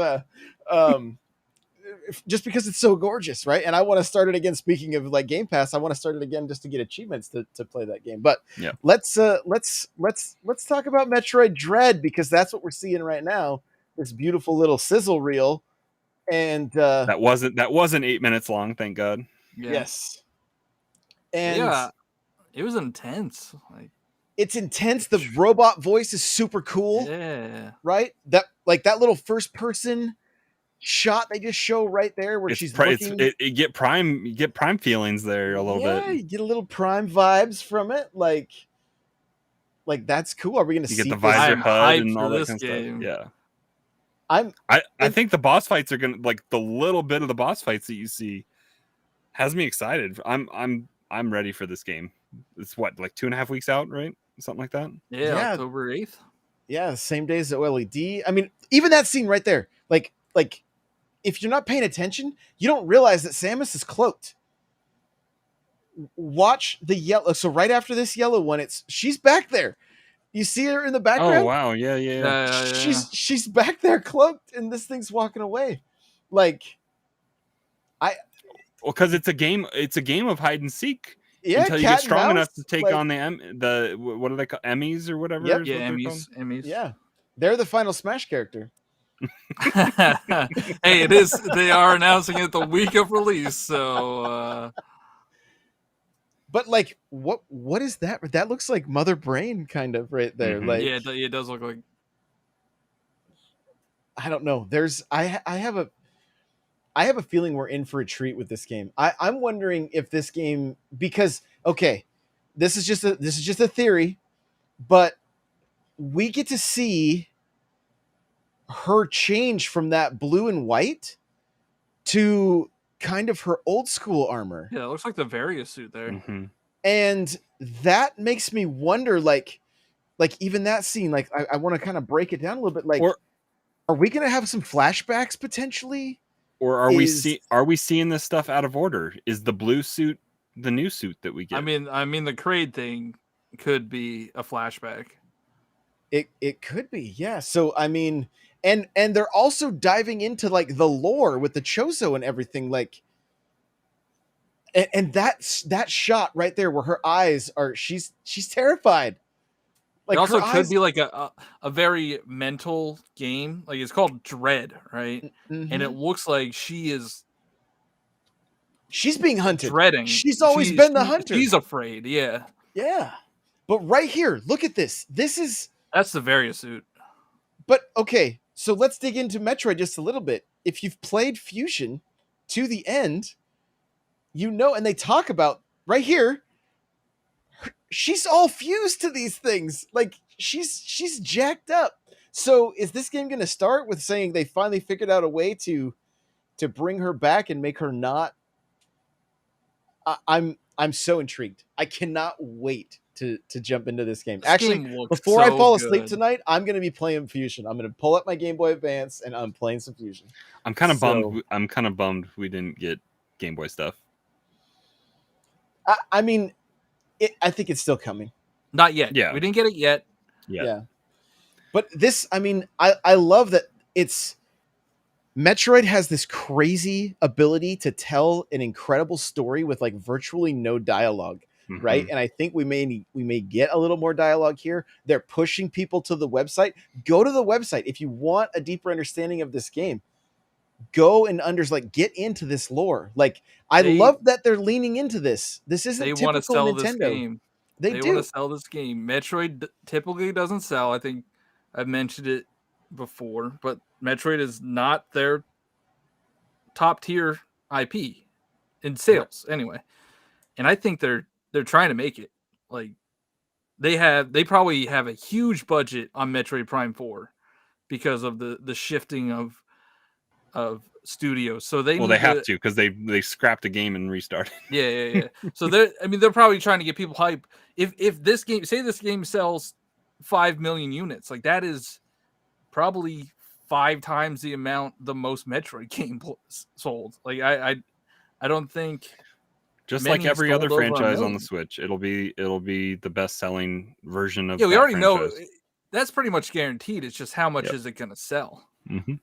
just because it's so gorgeous, right? And I want to start it again. Speaking of like Game Pass, I want to start it again just to get achievements to play that game. But let's talk about Metroid Dread, because that's what we're seeing right now. This beautiful little sizzle reel, and that wasn't 8 minutes long, thank God. Yes, and it was intense. Like, it's intense. The robot voice is super cool. Yeah, right. That little first person shot they just show right there where she's looking. You get prime feelings there a little bit. Yeah, you get a little prime vibes from it. Like that's cool. Are we going to see get the visor HUD and all that kind of game. stuff? Yeah, I think the boss fights are gonna, like, the little bit of the boss fights that you see has me excited. I'm ready for this game. It's what, like 2.5 weeks out, right? Something like that. Yeah. October 8th. Yeah, same day as the OLED. I mean, even that scene right there, like like if you're not paying attention, you don't realize that Samus is cloaked. Watch the yellow. So right after this yellow one, she's back there. You see her in the Oh background? wow, yeah. She's back there cloaked, and this thing's walking away. Like, Well, because it's a game of hide and seek yeah, until you cat get and strong enough mouse, to take like- on the what are they called, Emmys or whatever? Yep. is Yeah, what they're called? Emmys. Yeah, they're the final Smash character. Hey, it is. They are announcing it the week of release, so But like, what is that? That looks like Mother Brain, kind of right there. Mhm. Like, yeah, it does look like. I don't know. I have a feeling we're in for a treat with this game. I'm wondering if this game, because okay, this is just a theory, but we get to see her change from that blue and white to kind of her old school armor. Yeah, it looks like the Various suit there. Mhm. And that makes me wonder, like even that scene, like I want to kind of break it down a little bit. Like, are we going to have some flashbacks potentially? Or are we seeing this stuff out of order? Is the blue suit the new suit that we get? I mean, the Kraid thing could be a flashback. It could be, yeah. So I mean, and they're also diving into like the lore with the Chozo and everything, like, and that shot right there where her eyes are, she's terrified. Like, it also could be like a very mental game. Like, it's called Dread, right? Mhm. And it looks like she's being hunted. Dreading. She's always been the hunter. She's afraid, yeah. Yeah. But right here, look at this. That's the Various suit. But okay, so let's dig into Metroid just a little bit. If you've played Fusion to the end, you know, and they talk about right here, she's all fused to these things. Like, she's jacked up. So is this game going to start with saying they finally figured out a way to bring her back and make her not? I'm so intrigued. I cannot wait to jump into this game. Actually, before I fall asleep tonight, I'm going to be playing Fusion. I'm going to pull up my Game Boy Advance and I'm playing some Fusion. I'm kind of bummed. I'm kind of bummed we didn't get Game Boy stuff. I mean, I think it's still coming. Not yet. Yeah, we didn't get it yet. Yeah. But this, I mean, I love that Metroid has this crazy ability to tell an incredible story with like virtually no dialogue, right? And I think we may get a little more dialogue here. They're pushing people to the website. Go to the website if you want a deeper understanding of this game. Go and get into this lore. Like, I love that they're leaning into this. This isn't typical want to sell Nintendo. This game. They want to sell this game. Metroid typically doesn't sell. I think I've mentioned it before, but Metroid is not their top tier IP in sales anyway. And I think they're trying to make it. Like, they probably have a huge budget on Metroid Prime 4 because of the shifting of studios. So they have to, because they scrapped a game and restarted. Yeah. So they're probably trying to get people hype. If this game, say this game sells 5 million units, like, that is probably 5 times the amount the most Metroid game sold. Like, I don't think, just like every other franchise on the Switch, it'll be the best selling version of. Yeah, we already know that's pretty much guaranteed. It's just how much is it going to sell. Mm-hmm.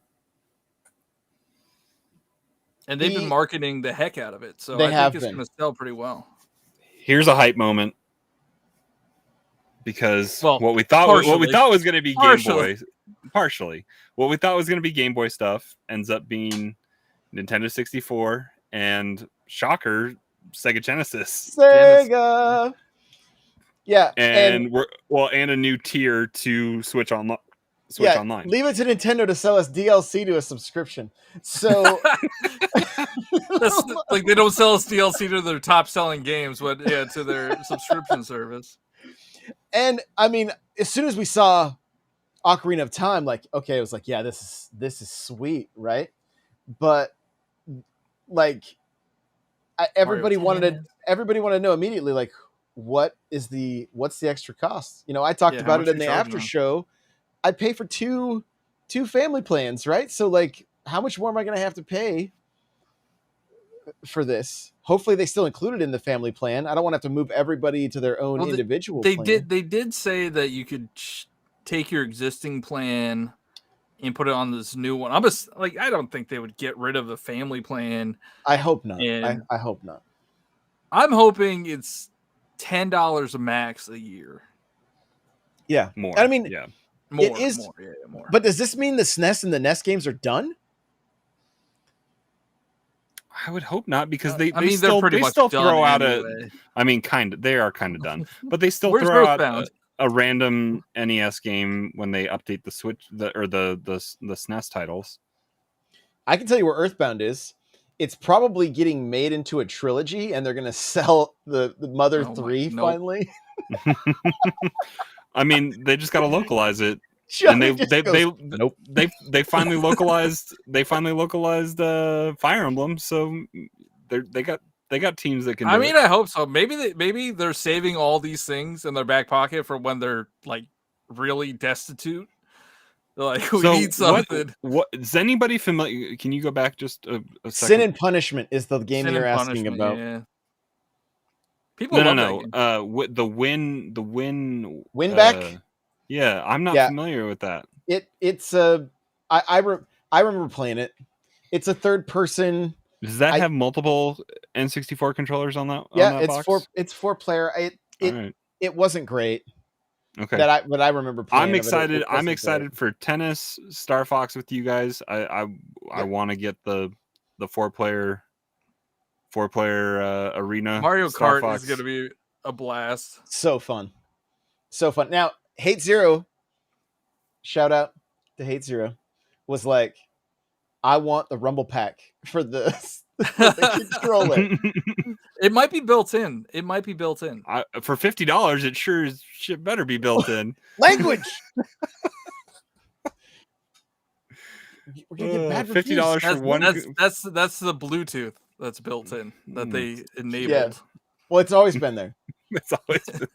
And they've been marketing the heck out of it, so I think it's going to sell pretty well. Here's a hype moment, because what we thought was going to be Game Boy, partially what we thought was going to be Game Boy stuff ends up being Nintendo 64 and, shocker, Sega Genesis. Yeah, and a new tier to Switch Online. Online. Leave it to Nintendo to sell us DLC to a subscription. So that's, like, they don't sell us DLC to their top selling games, but to their subscription service. And I mean, as soon as we saw Ocarina of Time, like, okay, it was like, yeah, this is sweet, right? But like, everybody wanted to know immediately, like, what's the extra cost? You know, I talked about it in the after show. I pay for two family plans, right? So like, how much more am I going to have to pay for this? Hopefully they still include it in the family plan. I don't want to have to move everybody to their own individual plan. They did say that you could take your existing plan and put it on this new one. I don't think they would get rid of the family plan. I hope not. And I hope not. I'm hoping it's $10 max a year. Yeah. More. I mean, yeah. More, it is more. But does this mean the SNES and the NES games are done? I would hope not, because they're pretty much still done throw out anyway. they are kind of done, but they still Where's throw out Earthbound? a random NES game when they update the Switch the SNES titles. I can tell you where Earthbound is. It's probably getting made into a trilogy, and they're going to sell the Mother 3 finally. I mean, they just got to localize it. Johnny And they finally localized Fire Emblem, so they got teams that can. I mean, I hope so. Maybe they're saving all these things in their back pocket for when they're like really destitute. They're like, we need something. What is anybody familiar? Can you go back just a second? Sin and Punishment is the game you're asking about. Yeah. People love that game. The win back. Yeah, I'm not familiar with that. It's I remember playing it. It's a third person. Does that have multiple N64 controllers on that? Yeah, on that box? It's 4-player. It wasn't great. Okay, but I remember playing. I'm excited. I'm excited for tennis, Star Fox with you guys. I want to get the 4-player arena. Mario Kart is going to be a blast. So fun. Now, Hate Zero, shout out to Hate Zero, was like, I want the Rumble Pack for the controller. It might be built in. For $50, it sure better be built in. Language. We're gonna get bad $50 for one. That's the Bluetooth that's built in that they enabled. Yeah. Well, it's always been there. It's always been.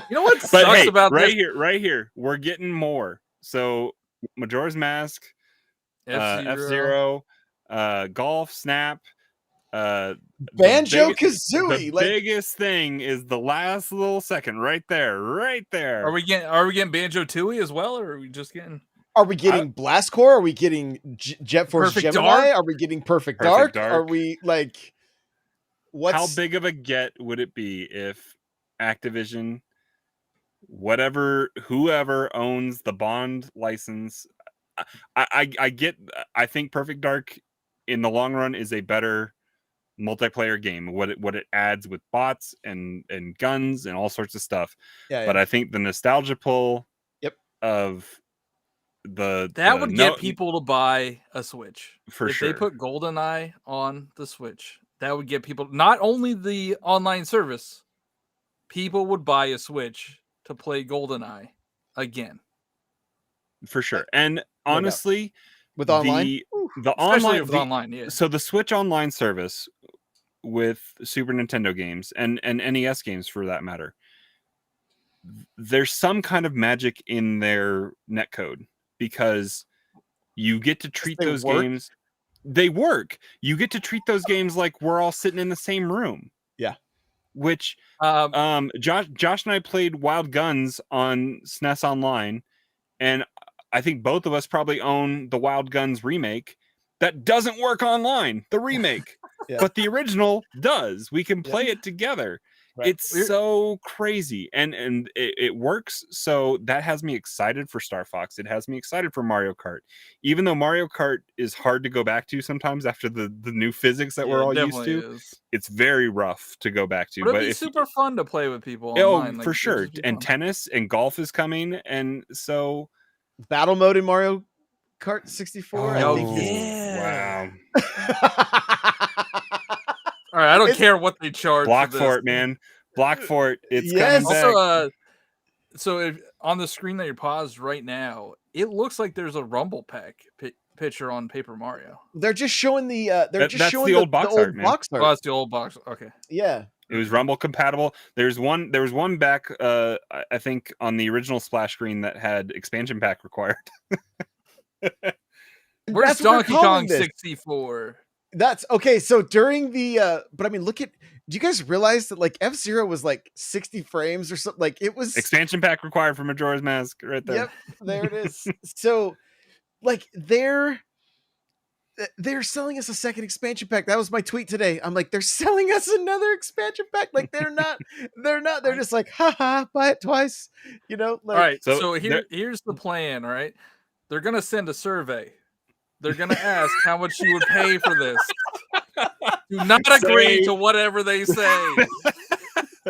You know what sucks about right here, we're getting more. So Majora's Mask, F-Zero, Golf, Snap, Banjo-Kazooie. The biggest thing is the last little second right there. Are we getting Banjo-Tooie as well, or are we just getting? Are we getting Blast Corps? Are we getting Jet Force Perfect Gemini? Dark? Are we getting Perfect Dark? Are we like? How big of a get would it be if Activision, whoever owns the Bond license, I think Perfect Dark in the long run is a better multiplayer game. What it adds with bots and guns and all sorts of stuff. But I think the nostalgia pull of that would get people to buy a Switch for sure. If they put GoldenEye on the Switch, that would get people not only the online service. People would buy a Switch to play GoldenEye again. For sure. And honestly, with online, the online, yeah. So the Switch online service with Super Nintendo games and NES games for that matter, there's some kind of magic in their netcode because you get to treat those games. They work. You get to treat those games like we're all sitting in the same room. Yeah. Which Josh and I played Wild Guns on SNES Online, and I think both of us probably own the Wild Guns remake that doesn't work online, the remake. But the original does. We can play it together. Right. It's so crazy, and it works. So that has me excited for Star Fox. It has me excited for Mario Kart, even though Mario Kart is hard to go back to sometimes after the new physics that we're all used to. It's very rough to go back to. But it's super fun to play with people online. For sure. And tennis and golf is coming, and so battle mode in Mario Kart 64. Oh, I think wow. All right, I don't care what they charge. Block for it, man. Block for it. It's coming back. Also, so if on the screen that you're paused right now, it looks like there's a Rumble Pack picture on Paper Mario. They're just showing the. That's the old box art, man. Oh, that's the old box. Okay. Yeah. It was Rumble compatible. There was one back, I think, on the original splash screen that had expansion pack required. Where's That's what they're Donkey calling Kong this. 64? That's okay. So during the but I mean, look at, do you guys realize that like F-Zero was like 60 frames or something? Like it was Expansion pack required for Majora's Mask right there. Yep, there it is. So like they're selling us a second expansion pack. That was my tweet today. I'm like, they're selling us another expansion pack. Like they're just like, haha, buy it twice. You know, like All right, So so there- here's the plan, all right? They're gonna send a survey. They're gonna ask how much you would pay for this. Do not agree Say- to whatever they say.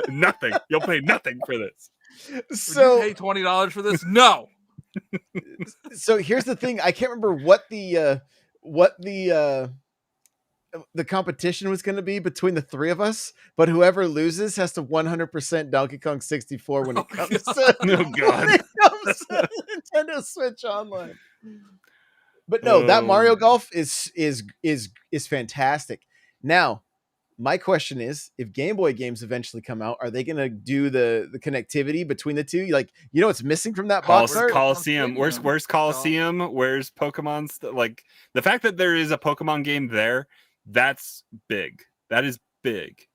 Nothing. You'll pay nothing for this. Would so you pay $20 for this? No. so here's the thing. I can't remember what the competition was going to be between the three of us, but whoever loses has to 100% Donkey Kong 64 when it comes to Oh, God. when it comes to Nintendo Switch Online. But no, that Mario Golf is fantastic. Now, my question is, if Game Boy games eventually come out, are they going to do the connectivity between the two? Like, you know, what's missing from that box art? Coliseum. Where's Coliseum? Where's Pokemon? Like the fact that there is a Pokemon game there, that's big. That is big,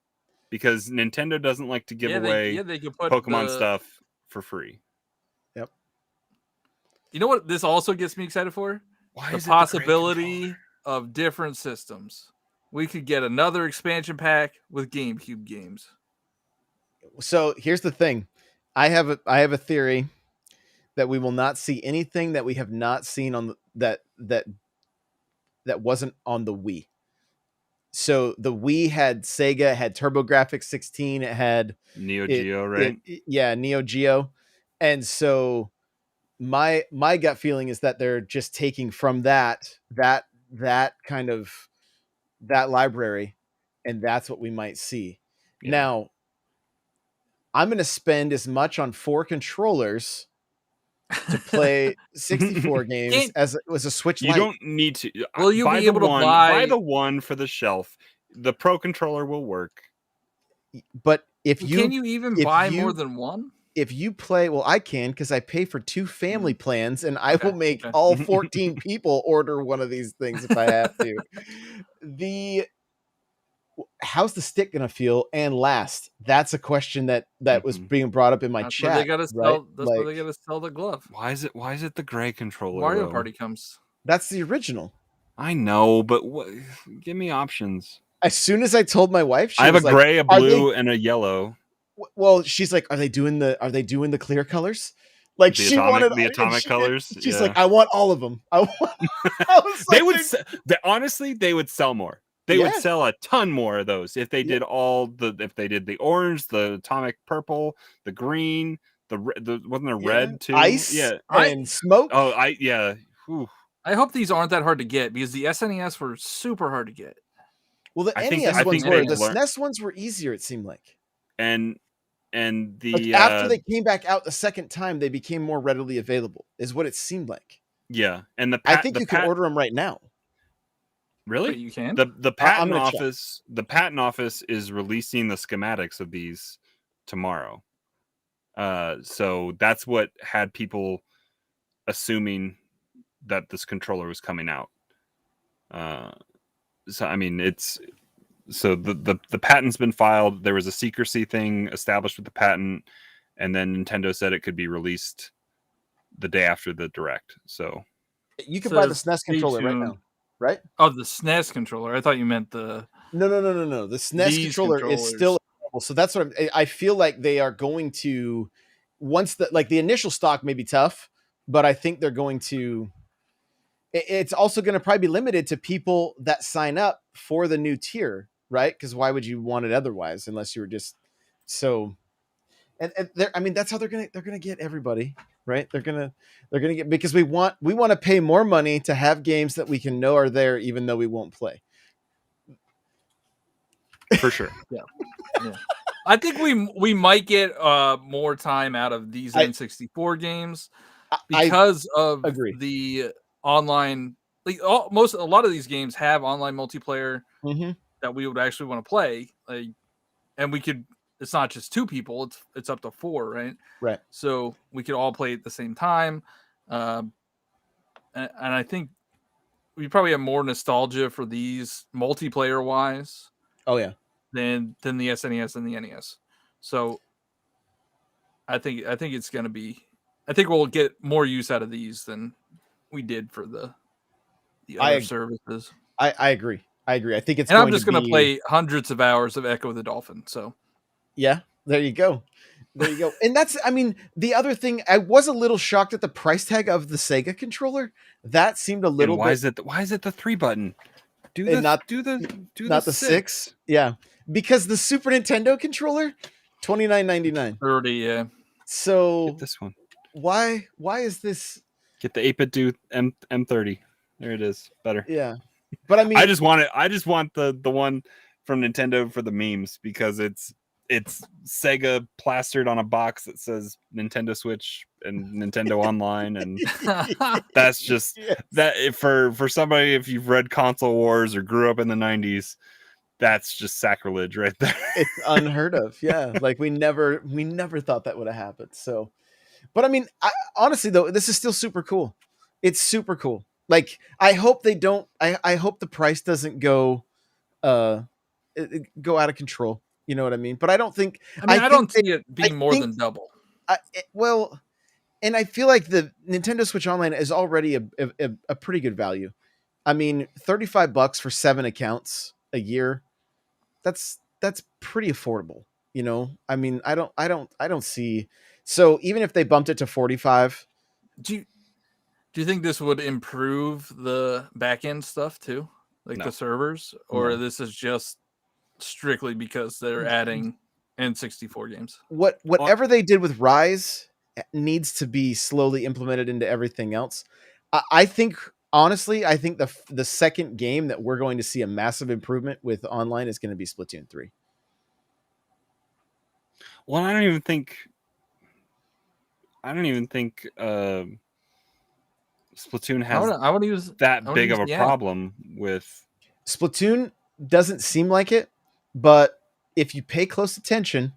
because Nintendo doesn't like to give away they could put Pokemon stuff for free. Yep. You know what this also gets me excited for? Why The is it the gray possibility controller? of different systems. We could get another expansion pack with GameCube games. So here's the thing. I have a theory that we will not see anything that we have not seen on that wasn't on the Wii. So the Wii had Sega, it had TurboGrafx 16, it had Neo Geo, right? Yeah, Neo Geo. And so my gut feeling is that they're just taking from that kind of that library, and that's what we might see. Yeah. Now, I'm going to spend as much on 4 controllers to play 64 games as it was a Switch You Lite. don't need to. Will you buy be the able to one, buy the one for the shelf? The Pro controller will work. But if can you even buy more than one? If you play, well, I can, because I pay for 2 family plans, and I will make okay. all 14 people order one of these things if I have to. How's the stick gonna feel and last? That's a question that was being brought up in my chat. They gotta right? That's why they gotta sell the glove. Why is it the gray controller? Mario though? Party comes. That's the original. I know, but give me options. As soon as I told my wife, I have a gray, like, a blue, and a yellow. Well, she's like, are they doing the clear colors? Like The she atomic, wanted the atomic colors. She's like, I want all of them. I was they like, would honestly, they would sell more. They would sell a ton more of those if they did if they did the orange, the atomic purple, the green, the wasn't there red too? Ice, and smoke. Oh, Whew. I hope these aren't that hard to get, because the SNES were super hard to get. Well, the NES ones were. The SNES ones were easier, it seemed like. And the like after they came back out the second time, they became more readily available, is what it seemed like. Yeah, and I think you can order them right now. Really? Wait, you can? The patent office check. The patent office is releasing the schematics of these tomorrow. So that's what had people assuming that this controller was coming out. So I mean, the patent's been filed. There was a secrecy thing established with the patent, and then Nintendo said it could be released the day after the Direct. So you can buy the SNES controller right now, right? Oh, the SNES controller. I thought you meant the No. The SNES controller is still available. So that's what I feel like they are going to, once the initial stock may be tough, but I think they're going to. It's also going to probably be limited to people that sign up for the new tier, right? Because why would you want it otherwise, unless you were just so. And I mean, that's how they're gonna get everybody, right? They're gonna get, because we want to pay more money to have games that we can know are there, even though we won't play. For sure. Yeah. I think we might get more time out of these N64 games because of the online. Like a lot of these games have online multiplayer that we would actually want to play. Like, and we could. It's not just 2 people; it's up to 4, right? Right. So we could all play at the same time, and I think we probably have more nostalgia for these multiplayer wise Oh yeah. than the SNES and the NES. So I think it's going to be. I think we'll get more use out of these than we did for the other services. I agree. I think it's and I'm going just to going to be play hundreds of hours of Echo the Dolphin. So yeah. There you go. There you go. And that's, I mean, the other thing, I was a little shocked at the price tag of the Sega controller. That seemed a little and why bit. why is it the 3 button? Do And not the 6. Yeah. Because the Super Nintendo controller, $29.99. 30, yeah. So Get this one. Why is this? Get the 8-bit M30. There it is. Better. Yeah. But I mean, I just want it. I just want the one from Nintendo for the memes because it's Sega plastered on a box that says Nintendo Switch and Nintendo Online, and that's just yes. that for somebody, if you've read Console Wars or grew up in the 90s, that's just sacrilege right there. It's unheard of. Yeah, like we never thought that would have happened. So, but I mean, honestly though, this is still super cool. It's super cool. Like I hope they don't. I hope the price doesn't go go out of control. You know what I mean? But I don't think. I don't see it being more than double. Well, and I feel like the Nintendo Switch Online is already a pretty good value. I mean, $35 for 7 accounts a year. That's pretty affordable. You know, I mean, I don't see. So even if they bumped it to 45, do you think this would improve the back end stuff too, like No. the servers, or No. this is just strictly because they're adding N64 games? Whatever they did with Rise needs to be slowly implemented into everything else. I think honestly, I think the second game that we're going to see a massive improvement with online is going to be Splatoon 3. Well, I don't even think Splatoon has I want to use that big of a the app. problem with Splatoon doesn't seem like it, but if you pay close attention,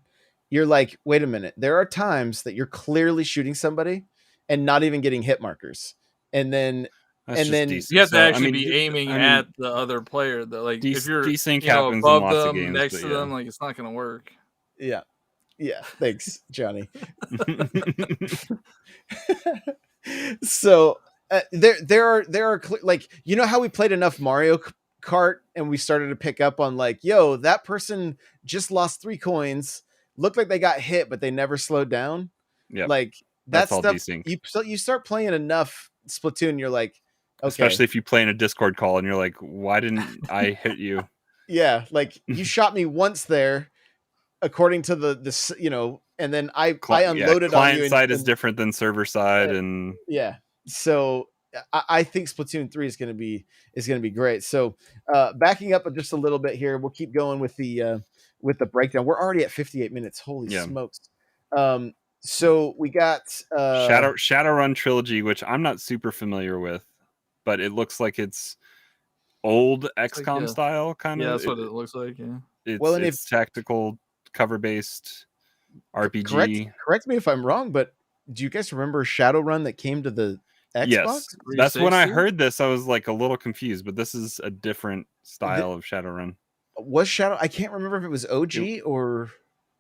you're like, wait a minute. There are times that you're clearly shooting somebody and not even getting hit markers. And then decent. You have to So, actually be aiming at the other player. That like if you're above them, next to them, like it's not going to work. Yeah. Yeah. Thanks, Johnny. So there are like, you know how we played enough Mario Kart and we started to pick up on like, yo, that person just lost 3 coins, looked like they got hit but they never slowed down. Yeah, like that all stuff desync. you start playing enough Splatoon, you're like, okay. Especially if you play in a Discord call and you're like, why didn't I hit you? Yeah, like you shot me once there according to the you know, and then I unloaded on you. Client side is different than server side, and yeah. So I think Splatoon 3 is going to be great. So backing up just a little bit here, we'll keep going with the breakdown. We're already at 58 minutes. Holy smokes! So we got Shadowrun Trilogy, which I'm not super familiar with, but it looks like it's old XCOM style kind of. Yeah, that's what it looks like. Yeah. It's tactical cover based RPG. Correct me if I'm wrong, but do you guys remember Shadowrun that came to the Xbox? Yes, that's when I heard this. I was like a little confused, but this is a different style of Shadowrun. I can't remember if it was OG or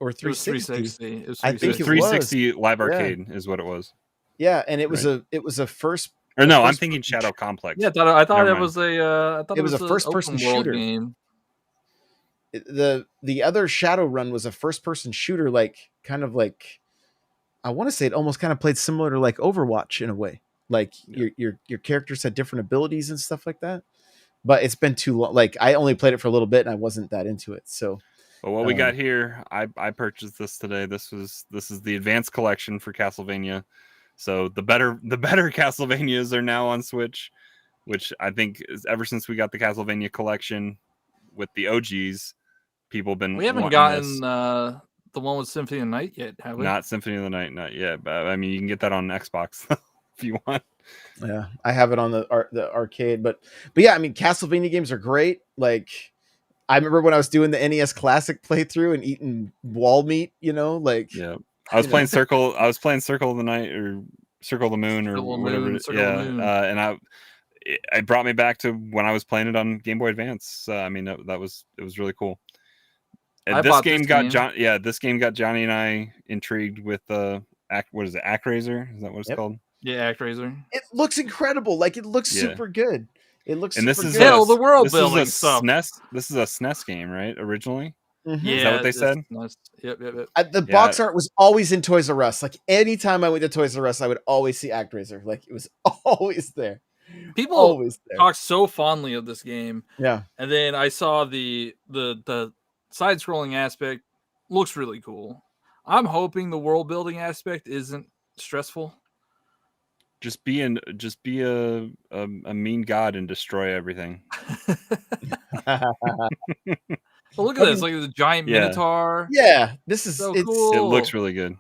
360. It was 360. I think it 360 Live Arcade is what it was. Yeah, and it was a first. Or no, I'm thinking Shadow Complex. Yeah, I thought it was a first-person shooter game. The other Shadowrun was a first-person shooter, like kind of like, I want to say it almost kind of played similar to like Overwatch in a way. Like your characters had different abilities and stuff like that. But it's been too long. Like I only played it for a little bit and I wasn't that into it. So, but what we got here, I purchased this today. This is the advanced collection for Castlevania. So the better Castlevanias are now on Switch, which I think is ever since we got the Castlevania collection with the OGs, people have been. We haven't gotten the one with Symphony of the Night yet, have we? Not Symphony of the Night, not yet. But I mean, you can get that on Xbox if you want. Yeah, I have it on the arcade, but yeah, I mean, Castlevania games are great. Like, I remember when I was doing the NES Classic playthrough and eating wall meat. You know, like I was playing Circle. I was playing Circle of the Night or Circle of the Moon or whatever. Moon. And it brought me back to when I was playing it on Game Boy Advance. I mean, it was really cool. And I this bought game this got game. John. Yeah, this game got Johnny and I intrigued with what is it? ActRaiser? Is that what it's Yep. called? Yeah, ActRaiser. It looks incredible. Like it looks Yeah. super good. It looks And this super is good. Hell, the world this is building a stuff. SNES. This is a SNES game, right? Originally. Mhm. Yeah, Is that what they it's said? nice. Yep. The box art was always in Toys R Us. Like anytime I went to Toys R Us, I would always see ActRaiser. Like it was always there. People Always there. talk so fondly of this game, Yeah. and then I saw the side-scrolling aspect looks really cool. I'm hoping the world building aspect isn't stressful. Just be a mean god and destroy everything. But look at this, like the giant Yeah. minotaur. Yeah, this is So it's cool. It looks really good.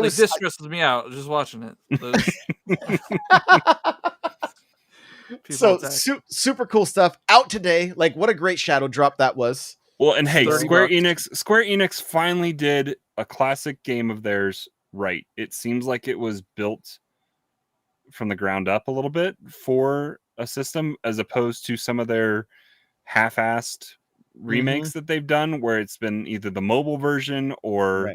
This stresses me out just watching it. So super cool stuff out today. Like what a great shadow drop that was. Well, and hey, Square $30. Enix finally did a classic game of theirs right. It seems like it was built from the ground up a little bit for a system, as opposed to some of their half-assed remakes that they've done, where it's been either the mobile version or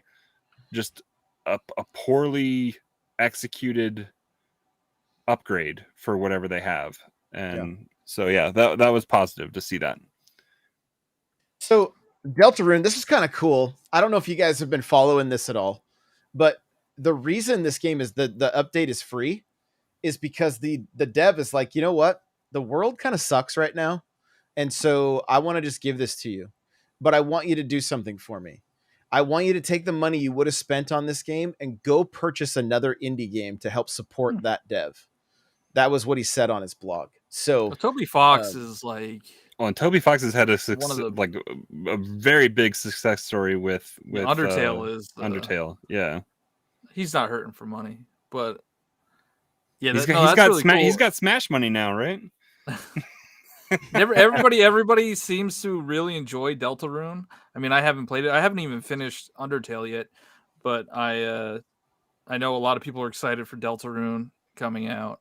just a poorly executed upgrade for whatever they have. And so yeah, that was positive to see that. So Deltarune, this is kind of cool. I don't know if you guys have been following this at all, but the reason this game is the update is free is because the dev is like, you know what? The world kind of sucks right now. And so I want to just give this to you, but I want you to do something for me. I want you to take the money you would have spent on this game and go purchase another indie game to help support that dev. That was what he said on his blog. So Toby Fox is like, well, and Toby Fox has had a very big success story with Undertale is Undertale. Yeah, he's not hurting for money, but yeah, he's got Smash money now, right? Everybody seems to really enjoy Deltarune. I mean, I haven't played it. I haven't even finished Undertale yet, but I know a lot of people are excited for Deltarune coming out.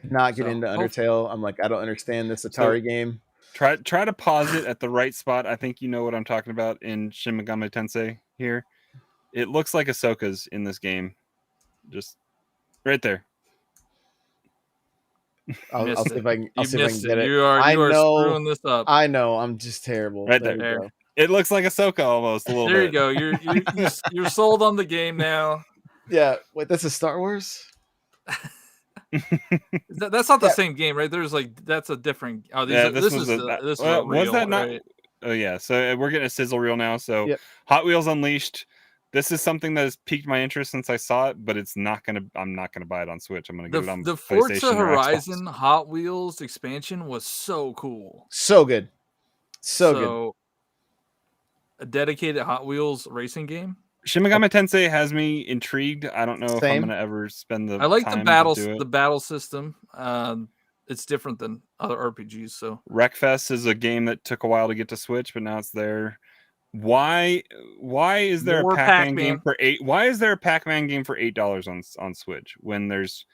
Not get into Undertale. I'm like, I don't understand this Atari game. Try to pause it at the right spot. I think you know what I'm talking about in Shin Megami Tensei here. It looks like Ahsoka's in this game. Just right there. I'll see if I can get it. You are screwing this up. I know. I'm just terrible. Right there. It looks like Ahsoka almost a little bit. There you go. You're sold on the game now. Yeah. Wait, that's a Star Wars? That's not the same game, right? That's a different. Oh, this is real, was that not? Right? Oh yeah. So we're getting a sizzle reel now. So Hot Wheels Unleashed. This is something that has piqued my interest since I saw it, but I'm not gonna buy it on Switch. I'm gonna get it on the PlayStation Forza Horizon Hot Wheels expansion was so cool. So good. So good. A dedicated Hot Wheels racing game. Shin Megami Tensei has me intrigued. I don't know if I'm gonna ever spend the. I like time the battle system. It's different than other RPGs. So Wreckfest is a game that took a while to get to Switch, but now it's there. Why is there a Pac-Man game for $8? Why is there a Pac-Man game for $8 on Switch when there's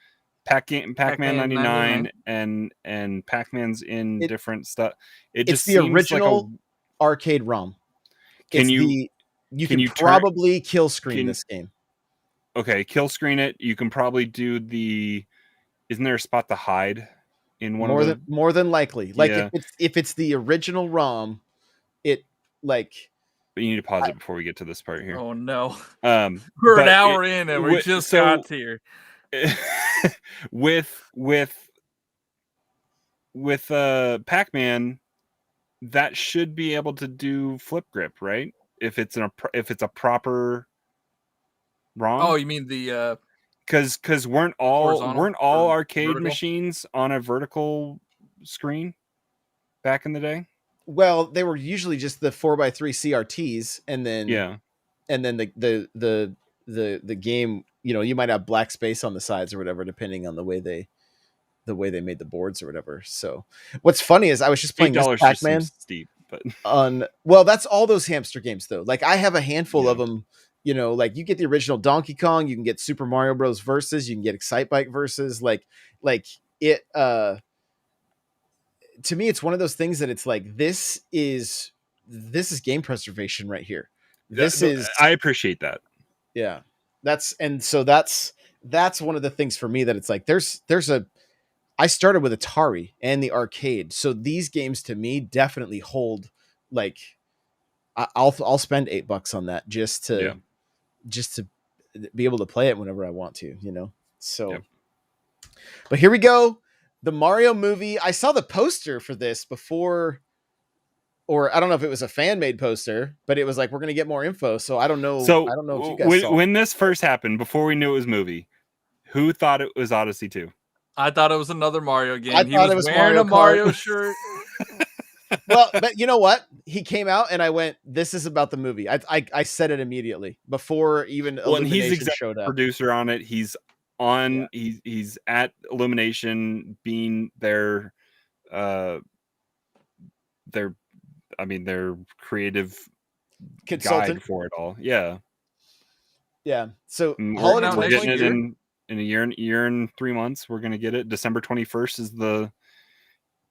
Pac-Man 99 and Pac-Man's in different stuff? It's the original arcade ROM. You can probably kill screen this game. Okay, kill screen it. You can probably do isn't there a spot to hide in one of the more than likely. Like if it's the original ROM, But you need to pause it before we get to this part here. Oh no. We're an hour in and we just got here. with Pac-Man, that should be able to do flip grip, right? If it's a proper ROM. Oh, you mean the because weren't all arcade machines on a vertical screen back in the day? Well, they were usually just the 4x3 CRTs, and then the game. You might have black space on the sides or whatever, depending on the way they made the boards or whatever. So, what's funny is I was just playing this Pac-Man. Steep, but that's all those hamster games though. Like I have a handful of them. Like you get the original Donkey Kong, you can get Super Mario Bros. Versus, you can get Excitebike Versus. Like it to me, it's one of those things that it's like this is game preservation right here. This is I appreciate that. yeah. That's one of the things for me that it's like there's a I started with Atari and the arcade, so these games to me definitely hold like I'll spend $8 on that just to be able to play it whenever I want to, you know. So, Yep. But here we go, the Mario movie. I saw the poster for this before, or I don't know if it was a fan made poster, but it was like we're gonna get more info. So I don't know. So I don't know if you guys saw. when this first happened, before we knew it was movie, who thought it was Odyssey 2? I thought it was another Mario game. I He thought was it was wearing Mario a Mario Kart. shirt. Well, but you know what? He came out and I went, "This is about the movie." I said it immediately before even Illumination he's showed up. Producer on it. He's on. Yeah. He's at Illumination, being their creative Consultant guide for it all. Yeah. Yeah. So we're getting it in a year and 3 months. We're gonna get it. December 21st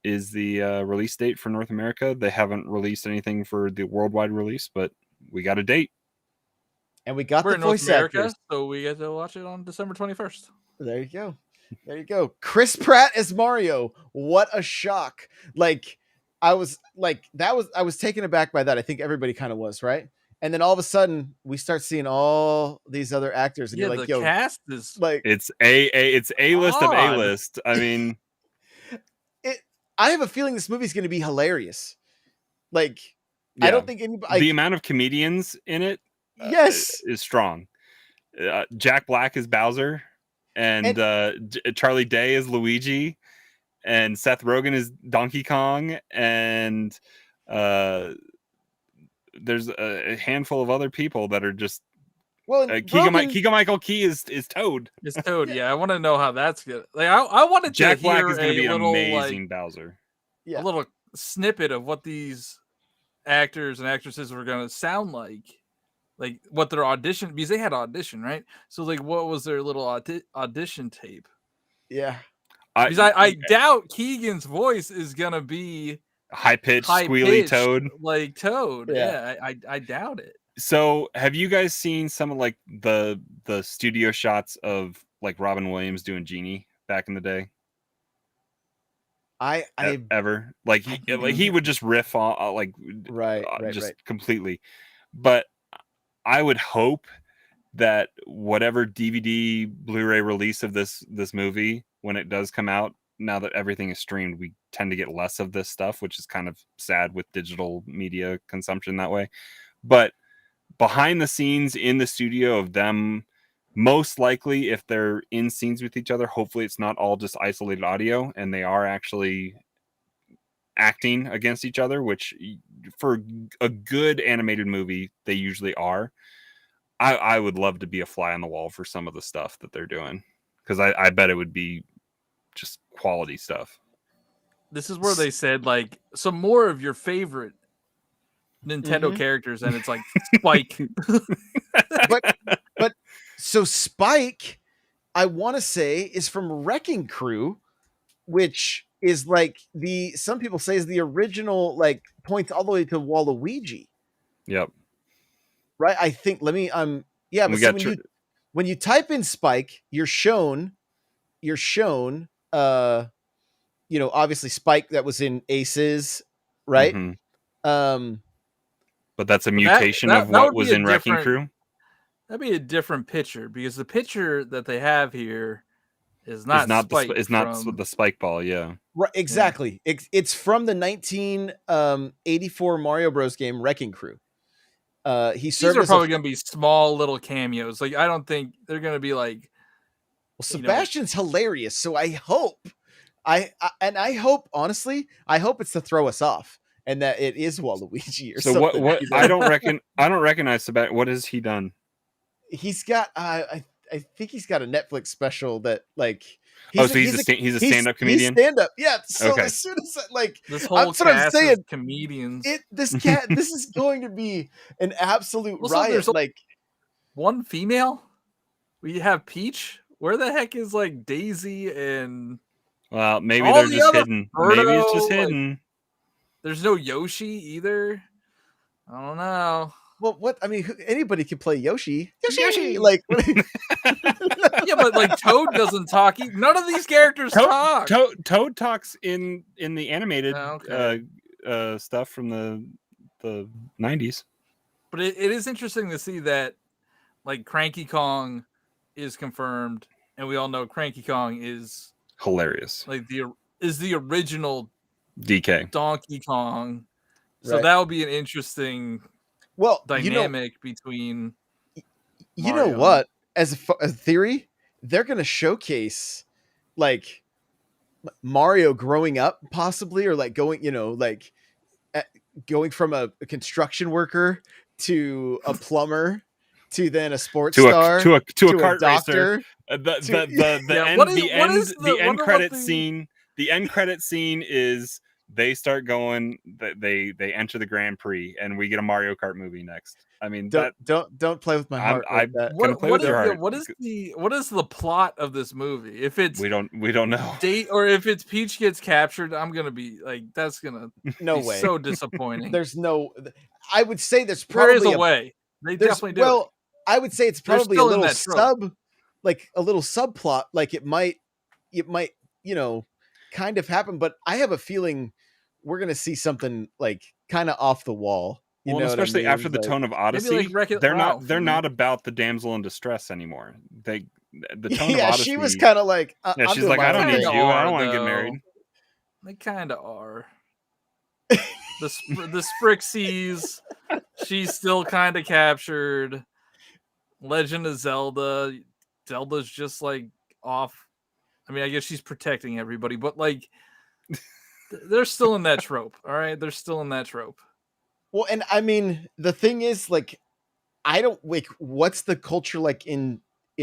is the release date for North America. They haven't released anything for the worldwide release, but we got a date. And we got We're the in North voice America, actors. So we get to watch it on December 21st. There you go. There you go. Chris Pratt as Mario. What a shock. Like I was taken aback by that. I think everybody kind of was, right? And then all of a sudden we start seeing all these other actors and you're like, yo, cast is like it's a list of a list. I mean, I have a feeling this movie's going to be hilarious. Like, yeah. I don't think anybody. The amount of comedians in it, yes, is strong. Jack Black is Bowser, and Charlie Day is Luigi, and Seth Rogen is Donkey Kong, and there's a handful of other people that are just. Well, Keegan-Michael Key is Toad. It's Toad. Yeah, I want to know how that's good. Like, I wanted Jack to Black hear is going to be an little, amazing Bowser. Yeah. A little snippet of what these actors and actresses were going to sound like what their audition, because they had audition, right? So like, what was their little audition tape? Yeah, because I doubt Keegan's voice is going to be high-pitched, squealy Toad, like Toad. Yeah, I doubt it. So have you guys seen some of like the studio shots of like Robin Williams doing Genie back in the day? Ever like he would just riff on right completely. But I would hope that whatever DVD Blu-ray release of this movie, when it does come out, now that everything is streamed, we tend to get less of this stuff, which is kind of sad with digital media consumption that way. But behind the scenes in the studio of them, most likely if they're in scenes with each other, hopefully it's not all just isolated audio and they are actually acting against each other, which for a good animated movie they usually are. I would love to be a fly on the wall for some of the stuff that they're doing, because I bet it would be just quality stuff. This is where they said like some more of your favorite Nintendo characters, and it's like Spike. but so Spike, I want to say, is from Wrecking Crew, which is like some people say is the original, like points all the way to Waluigi. Yep. Right. I think. Let me. Yeah. But so when you type in Spike, you're shown. Obviously Spike that was in Aces, right? Mm-hmm. But that's a mutation of what was in Wrecking Crew. That'd be a different picture, because the picture that they have here is not Spike. It's not the Spike ball, yeah. Right, exactly. Yeah. It's from the 1984 Mario Bros. Game Wrecking Crew. These are probably going to be small little cameos. Like, I don't think they're going to be like. Well, Sebastian's hilarious, so I hope. I hope, honestly, it's to throw us off, and that it is Waluigi or something. So what I don't recognize Sebastian. What has he done? He's got I think he's got a Netflix special that like he's a stand-up comedian. Stand-up, yeah. So okay. As soon as this whole cast I'm saying, is comedians. This is going to be an absolute riot. There's like one female. We have Peach. Where the heck is like Daisy and Well, maybe All they're the just other hidden. Maybe it's just Birdo, like, hidden. there's no Yoshi either. I don't know. Well, what I mean, anybody can play Yoshi. Yoshi! Like, Yeah, but like Toad doesn't talk. None of these characters talk. Toad talks in the animated Oh, okay. Stuff from the 90s. But it is interesting to see that like Cranky Kong is confirmed, and we all know Cranky Kong is Hilarious. like the original DK. Donkey Kong. So Right. that would be an interesting dynamic between you know Mario what? As a theory, they're going to showcase like Mario growing up, possibly, or like going, like going from a construction worker to a plumber to then a sports star to a kart doctor. racer. The end credit scene. The end credit scene is they start going. They enter the Grand Prix, and we get a Mario Kart movie next. I mean, don't play with my heart. What is the plot of this movie? If it's we don't know. Or if it's Peach gets captured, I'm gonna be like, that's gonna no be way. So disappointing. There's no. I would say there's probably there is a way. They definitely do. Well, I would say it's probably a little subplot. Like it might, kind of happen. But I have a feeling we're gonna see something like kind of off the wall. Well, especially after the tone of Odyssey, they're not about the damsel in distress anymore. The tone of Odyssey. She was kind of like, she's like, I don't need you. I don't want to get married. They kind of are. The Sprixies, she's still kind of captured. Legend of Zelda, Zelda's just like off. I mean, I guess she's protecting everybody, but like, they're still in that trope. All right, they're still in that trope. Well, and I mean, the thing is, like, I don't like what's the culture like in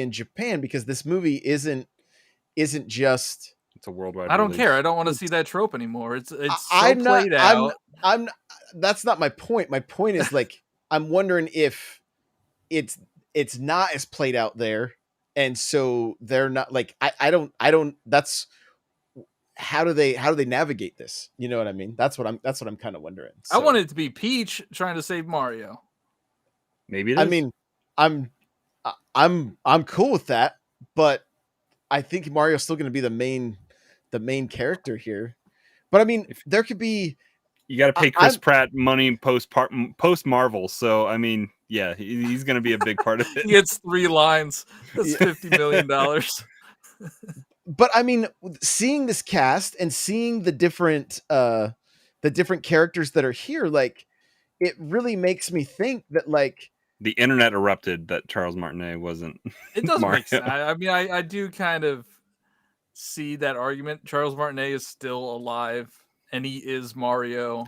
Japan, because this movie isn't just. It's a worldwide. I don't release. care. I don't want to see that trope anymore. It's so played out. I'm. That's not my point. My point is like I'm wondering if it's not as played out there, and so they're not like I don't. That's how do they navigate this? You know what I mean? That's what I'm kind of wondering. So. I want it to be Peach trying to save Mario. Maybe it is. I mean, I'm cool with that, but I think Mario's still going to be the main character here. But I mean, there could be. You got to pay Chris Pratt money post Marvel, so I mean, yeah, he's going to be a big part of it. He gets 3 lines. That's $50 million. But I mean, seeing this cast and seeing the different characters that are here, like, it really makes me think that like the internet erupted that Charles Martinet wasn't. It doesn't make sense. I mean, I do kind of see that argument. Charles Martinet is still alive, and he is Mario.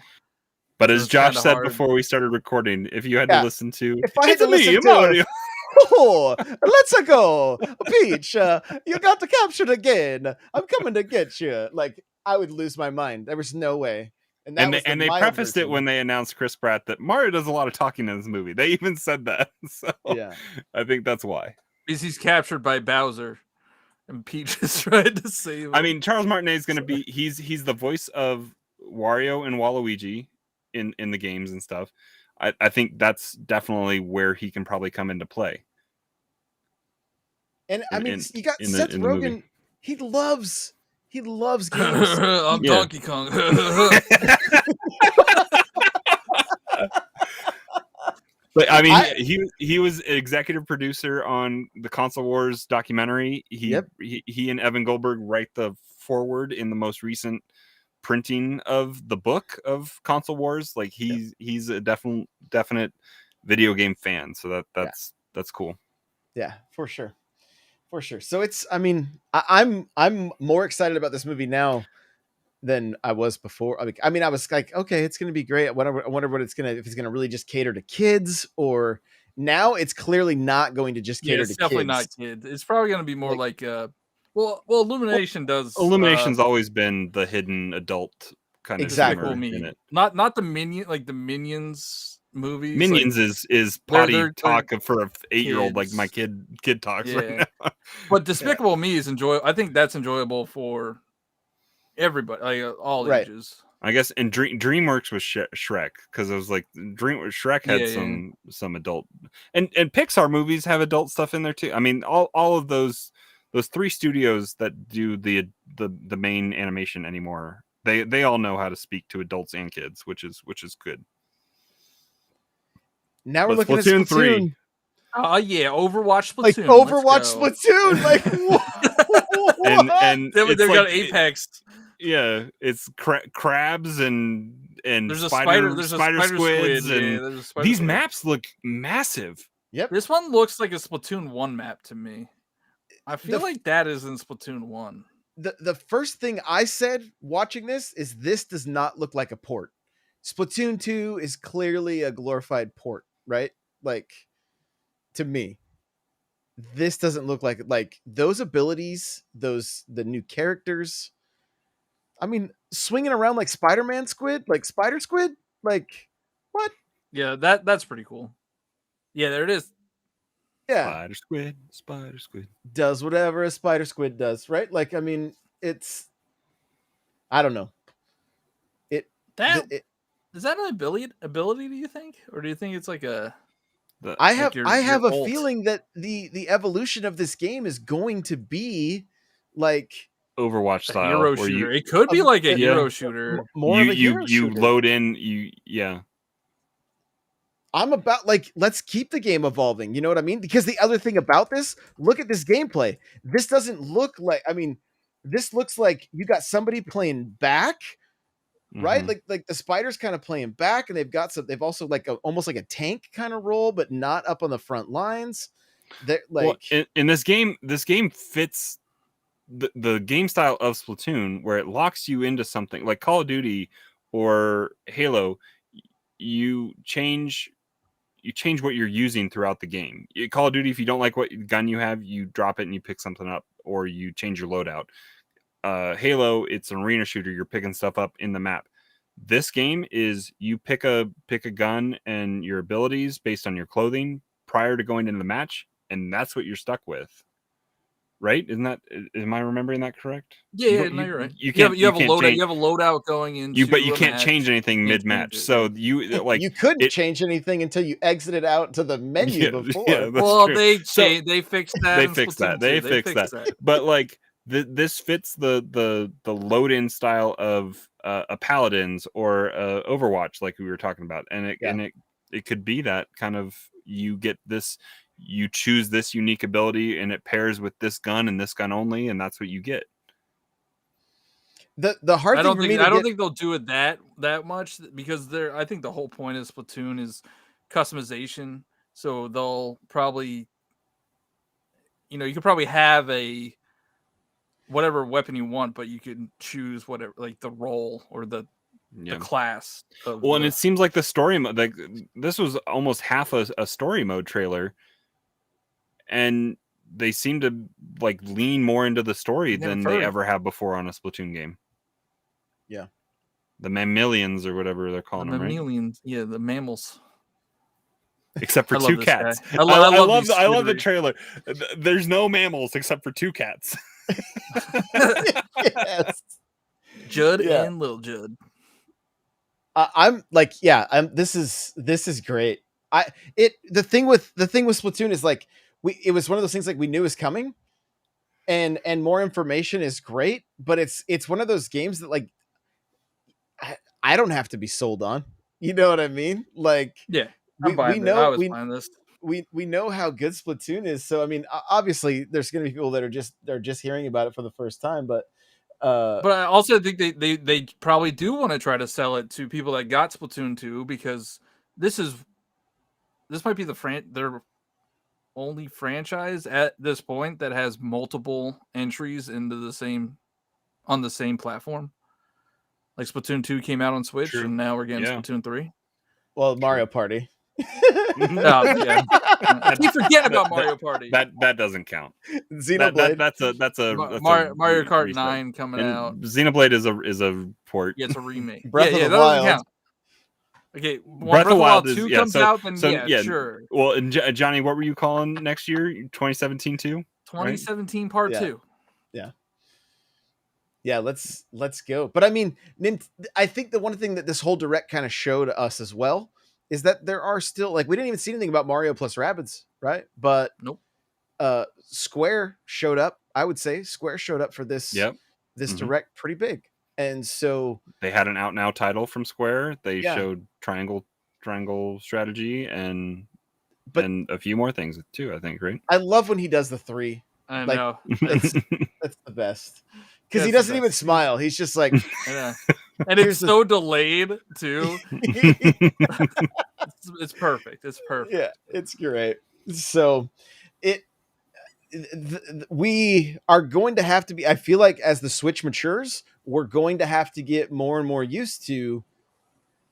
But as Josh said before we started recording, if you had to listen to, if I had to listen to Mario. Oh, let's go, Peach. You got to capture it again. I'm coming to get you. Like, I would lose my mind. There was no way. And they prefaced it when they announced Chris Pratt that Mario does a lot of talking in this movie. They even said that. So yeah, I think that's why. Because he's captured by Bowser, and Peach is trying to save him. I mean, Charles Martinet is going to be he's the voice of Wario and Waluigi in the games and stuff. I think that's definitely where he can probably come into play. And I mean, you got Seth Rogen. He loves games. I'm Donkey Kong. But I mean, he was executive producer on the Console Wars documentary. He and Evan Goldberg write the foreword in the most recent printing of the book of Console Wars. Like he's a definite video game fan. So that's cool. Yeah, for sure. So it's, I mean, I'm more excited about this movie now than I was before. I mean, I was like, okay, it's going to be great. I wonder what if it's going to really just cater to kids, or now it's clearly not going to just cater to kids. It's definitely not kids. It's probably going to be more like well, Illumination does. Illumination's always been the hidden adult kind of exactly in it. Not the Minions movies. Minions like, is potty talk for an 8-year-old like my kid talks right now. But Despicable Me is enjoyable. I think that's enjoyable for Everybody, like all Right. ages. I guess, and DreamWorks was Shrek, because it was like Shrek had Yeah. some adult, and Pixar movies have adult stuff in there too. I mean, all of those 3 studios that do the main animation anymore, they all know how to speak to adults and kids, which is good. Now we're But looking at Splatoon Splatoon. 3. Oh yeah, Overwatch Splatoon. Like Overwatch Splatoon. Like what? and They've it's got like Apex. yeah, it's crabs and There's a spider spider squids, squid. and Yeah, there's a spider these squid. maps look massive. Yep. This one looks like a Splatoon 1 map to me. I feel like that is in Splatoon 1. The first thing I said watching this does not look like a port. Splatoon 2 is clearly a glorified port, right? Like, to me, this doesn't look like those abilities, the new characters. I mean, swinging around like Spider-Man squid, like Spider Squid, like what? Yeah, that's pretty cool. Yeah, there it is. Yeah, Spider squid does whatever a spider squid does, right? Like, I mean, it's, I don't know. Is that an ability? Do you think, or do you think it's like a? I have a ult? feeling that the evolution of this game is going to be like Overwatch A style hero where shooter. It could be like a yeah. hero shooter. more of a hero you shooter. load in I'm about like, let's keep the game evolving. You know what I mean? Because the other thing about this, look at this gameplay. This doesn't look like, I mean, this looks like you got somebody playing back, right? Like the spider's kind of playing back, and they've also like almost like a tank kind of role, but not up on the front lines. They're like, well, in this game fits the game style of Splatoon, where it locks you into something like Call of Duty or Halo. You change what you're using throughout the game. Call of Duty, if you don't like what gun you have, you drop it and you pick something up, or you change your loadout. Halo, it's an arena shooter. You're picking stuff up in the map. This game is you pick a gun and your abilities based on your clothing prior to going into the match, and that's what you're stuck with. Right? Am I remembering that correct? Yeah, no, you're right. You have a loadout. change, you have a loadout going into. but you a can't match. change anything mid match. So you like you couldn't change anything until you exited out to the menu before. Yeah, well, true. they fixed that. They fixed that. They fixed that. But like this fits the load in style of a Paladins or Overwatch, like we were talking about, and it could be that kind of, you get this, you choose this unique ability and it pairs with this gun and this gun only, and that's what you get. The hard thing for me I don't think they'll do it that much, because I think the whole point of Splatoon is customization. So they'll probably, you could probably have a whatever weapon you want, but you can choose whatever, like the role or the class. And it seems like the story mode, like this was almost half a story mode trailer, and they seem to like lean more into the story than they ever have before on a Splatoon game. Yeah, the mammalians or whatever they're calling them, mammalians, right? Yeah, the mammals. Except for 2 cats. I love the trailer. There's no mammals except for 2 cats. Yes. Judd and Lil Judd. I'm like, this is great. The thing with Splatoon is like, it was one of those things like we knew was coming, and more information is great, but it's one of those games that like I don't have to be sold on. You know what I mean? Like, yeah, we know we know how good Splatoon is. So I mean, obviously there's going to be people that are just hearing about it for the first time, but I also think they probably do want to try to sell it to people that got Splatoon 2, because this might be their only franchise at this point that has multiple entries into on the same platform. Like Splatoon 2 came out on Switch, and now we're getting Splatoon 3. Well, Mario Party. Yeah. I keep forgetting about Mario Party. That doesn't count. Xenoblade. That's a Mario Kart 9 coming out. Xenoblade is a port. Yeah, it's a remake. Breath of the that Wild. doesn't count. Okay, Breath of the Wild 2 comes out, then sure. Well, and Johnny, what were you calling next year? 2017 too? 2017 Part 2. Yeah. Yeah, let's go. But I mean, I think the one thing that this whole direct kind of showed us as well is that there are still, like, we didn't even see anything about Mario plus Rabbids, right? But Nope. Square showed up. I would say Square showed up for this Yep. direct pretty big, and so They had an out now title from Square. They Yeah. showed triangle strategy and But- a few more things too, I think, right? I love when he does the 3. I Like, know. That's the best because he That's the doesn't even best. smile. He's just like, I know. And it's Here's the- so delayed too. It's perfect. It's perfect. yeah, it's great. So we are going to have to be, I feel like as the Switch matures, we're going to have to get more and more used to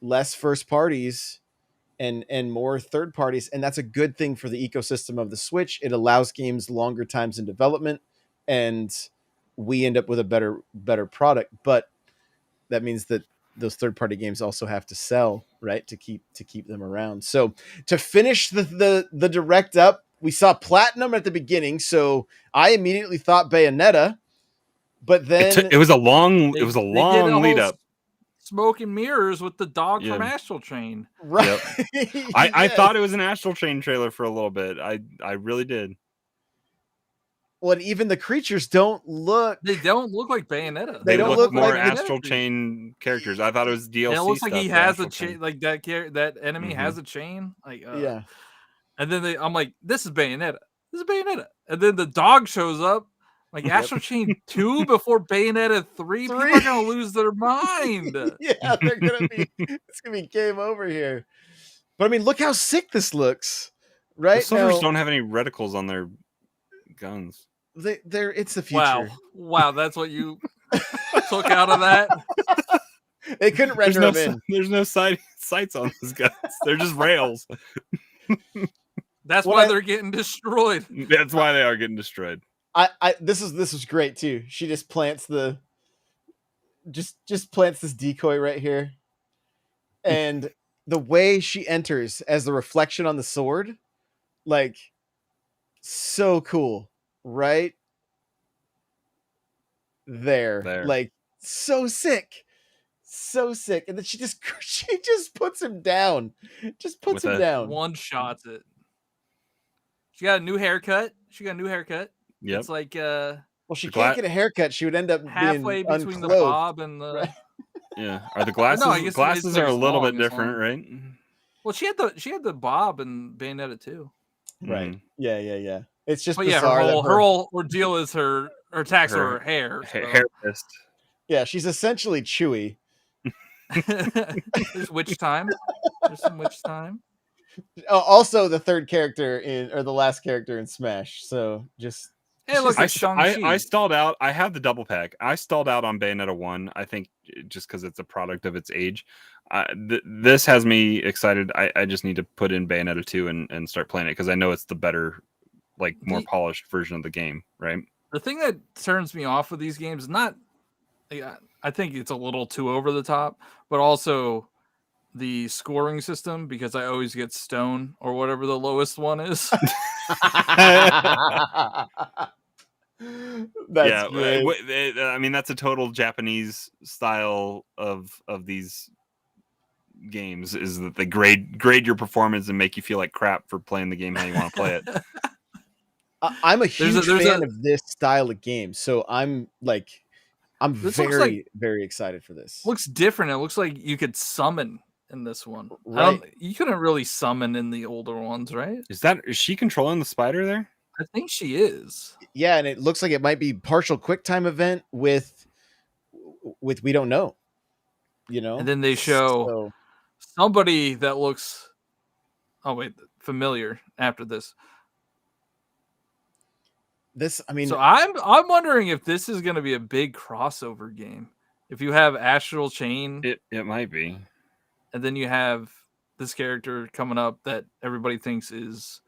less first parties and more third parties, and that's a good thing for the ecosystem of the Switch. It allows games longer times in development, and we end up with a better product. But that means that those third party games also have to sell, right, to keep them around. So to finish the direct up, we saw Platinum at the beginning, so I immediately thought Bayonetta, but then it was a long They it was a did long lead whole up. Smoke and mirrors with the dog from Yeah. Astral Chain. right, I Yes. thought it was an Astral Chain trailer for a little bit. I really did. Well, and even the creatures don't look. They don't look like Bayonetta. They They don't look look more like Astral Bayonetta. Chain characters. I thought it was DLC. And it looks like he stuff for has Astral a chain, Chain. like that enemy Mhm. has a chain. Like Yeah, And then I'm like, this is Bayonetta. This is Bayonetta. And then the dog shows up. Like Astral Chain 2 before Bayonetta 3. People are gonna lose their mind. yeah, they're gonna be. It's gonna be game over here. But I mean, look how sick this looks. The Right Silvers now, don't have any reticles on their guns. they're it's the future. Wow, that's what you took out of that. They couldn't render them in. There's no sights on those guns. They're just rails. That's What why I- they're getting destroyed. That's why they are getting destroyed. This was great too. She just plants just plants this decoy right here, and the way she enters as the reflection on the sword, like, so cool, right there. Like, so sick, and then she just puts him down, With a- down. One shots it. She got a new haircut. Yep. It's like Well, she The can't gla- get a haircut. She would end up halfway being between the unclothed. bob and the. Right. Yeah. Are the glasses? I guess Glasses it's like are a as little long, bit as different, long. right? Well, she had the bob and Bayonetta too. Right. Mhm. Yeah. It's just But yeah, bizarre. her whole ordeal is her attacks Her her hair. So. Hair fist. Yeah, she's essentially Chewy. There's witch time. There's some witch time. Also, the third character or the last character in Smash. So just Hey, look, I it's Shang-Chi. I stalled out. I have the double pack. I stalled out on Bayonetta 1. I think just because it's a product of its age. This has me excited. I just need to put in Bayonetta 2 and start playing it because I know it's the better, like, more polished version of the game, right? The thing that turns me off with these games is not. I think it's a little too over the top, but also the scoring system because I always get stone or whatever the lowest one is. That's great. I mean, that's a total Japanese style of these games, is that they grade your performance and make you feel like crap for playing the game how you want to play it. I'm a huge there's fan of this style of game, so I'm This very excited for this. Looks different. It looks like you could summon in this one. Right. You couldn't really summon in the older ones, right? Is she controlling the spider there? I think she is. Yeah, and it looks like it might be partial quick time event with we don't know. And then they show somebody that looks familiar after this. I mean, So I'm wondering if this is going to be a big crossover game. If you have Astral Chain, It might be. and then you have this character coming up that everybody thinks is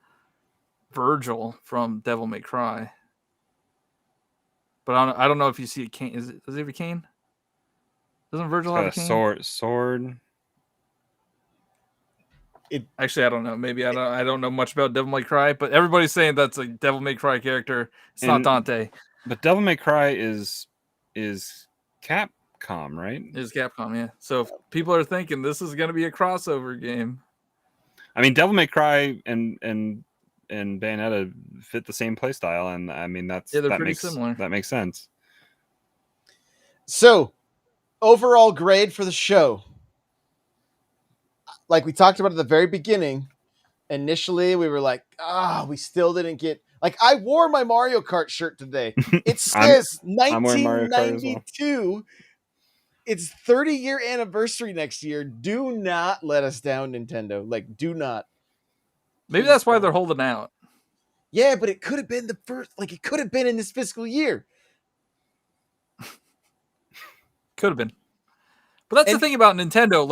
Virgil from Devil May Cry. But I don't know if you see a cane. Does he have a cane? Doesn't Virgil have a cane? Sword. Actually, I don't know. Maybe I don't know much about Devil May Cry, but everybody's saying that's a Devil May Cry character. It's not Dante. But Devil May Cry is Capcom, right? It's Capcom, yeah. So if people are thinking this is going to be a crossover game. I mean, Devil May Cry and Bayonetta fit the same play style, and I mean they're pretty similar. That makes sense. So, overall grade for the show. Like we talked about at the very beginning, initially we were like, we still didn't get. Like I wore my Mario Kart shirt today. It says I'm wearing Mario Kart as well. 1992. It's 30-year anniversary next year. Do not let us down, Nintendo. Like, do not. Maybe that's why they're holding out. Yeah, but it could have been the first. Like, it could have been in this fiscal year. Could have been. But that's the thing about Nintendo.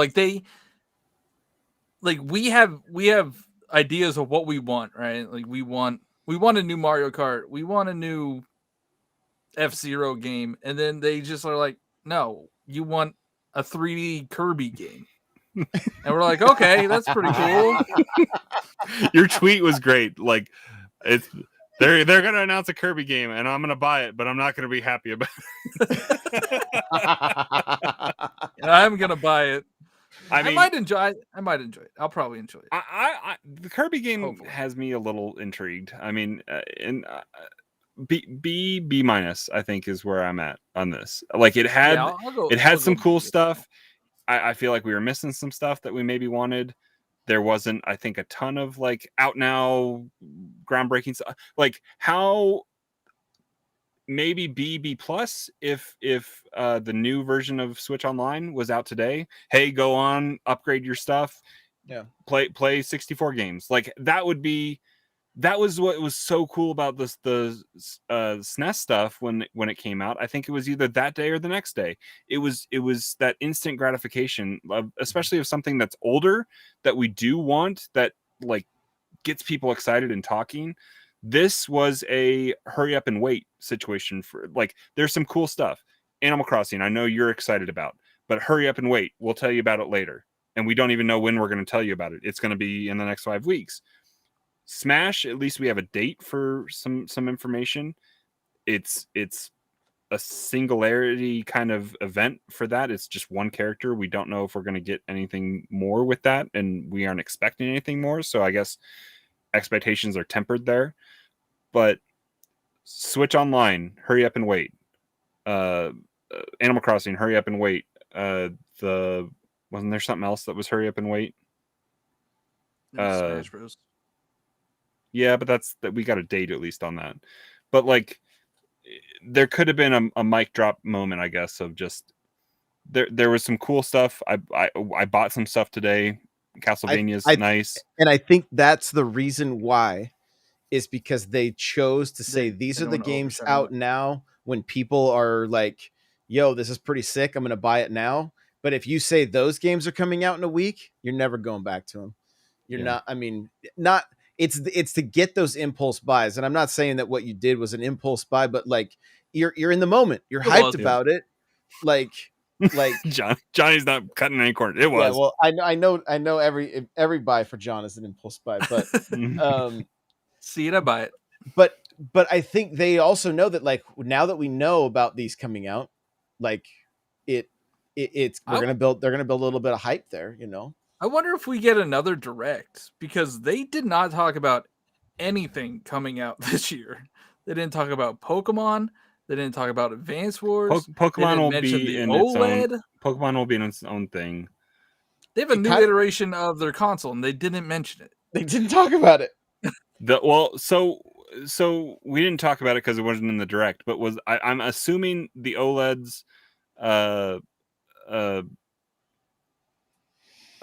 Like we have ideas of what we want, right? Like we want a new Mario Kart. We want a new F-Zero game. And then they just are like, no, you want a 3D Kirby game. And we're like, okay, that's pretty cool. Your tweet was great. Like they're gonna announce a Kirby game and I'm gonna buy it, but I'm not gonna be happy about it. I'm gonna buy it. I mean, I might enjoy it. I'll probably enjoy it. The Kirby game Hopefully. has me a little intrigued. I mean, B minus, I think, is where I'm at on this. Like it had some cool stuff. I feel like we were missing some stuff that we maybe wanted. There wasn't, I think, a ton of like out now groundbreaking stuff. Like how maybe B plus if the new version of Switch Online was out today. Hey, go on, upgrade your stuff. Yeah. Play 64 games. Like that was what was so cool about the SNES stuff when it came out. I think it was either that day or the next day. It was that instant gratification, especially of something that's older that we do want, that like gets people excited and talking. This was a hurry up and wait situation for like, there's some cool stuff. Animal Crossing, I know you're excited about, but hurry up and wait. We'll tell you about it later. And we don't even know when we're going to tell you about it. It's going to be in the next 5 weeks. Smash, at least we have a date for some information. It's a singularity kind of event for that. It's just one character. We don't know if we're going to get anything more with that, and we aren't expecting anything more. So I guess expectations are tempered there. But Switch Online, hurry up and wait. Animal Crossing, hurry up and wait. Wasn't there something else that was hurry up and wait? Smash Bros. Yeah, but that's that we got a date at least on that. But like there could have been a mic drop moment, I guess, of just there was some cool stuff. I bought some stuff today. Castlevania's nice. And I think that's the reason why is because they chose to say these are the games out now when people are like, yo, this is pretty sick. I'm going to buy it now. But if you say those games are coming out in a week, you're never going back to them. You're not, I mean, not, it's to get those impulse buys. And I'm not saying that what you did was an impulse buy, but like you're in the moment. You're hyped about it. Like Johnny's not cutting any corners. It was. Yeah, well, I know every buy for John is an impulse buy, but see it, I buy it. But I think they also know that like now that we know about these coming out, like they're gonna build a little bit of hype there, you know. I wonder if we get another direct because they did not talk about anything coming out this year. They didn't talk about Pokemon. They didn't talk about Advance Wars. Pokemon will be in OLED. Its own. Pokemon will be in its own thing. They have a new iteration of their console, and they didn't mention it. They didn't talk about it. So we didn't talk about it because it wasn't in the direct. But I'm assuming the OLED's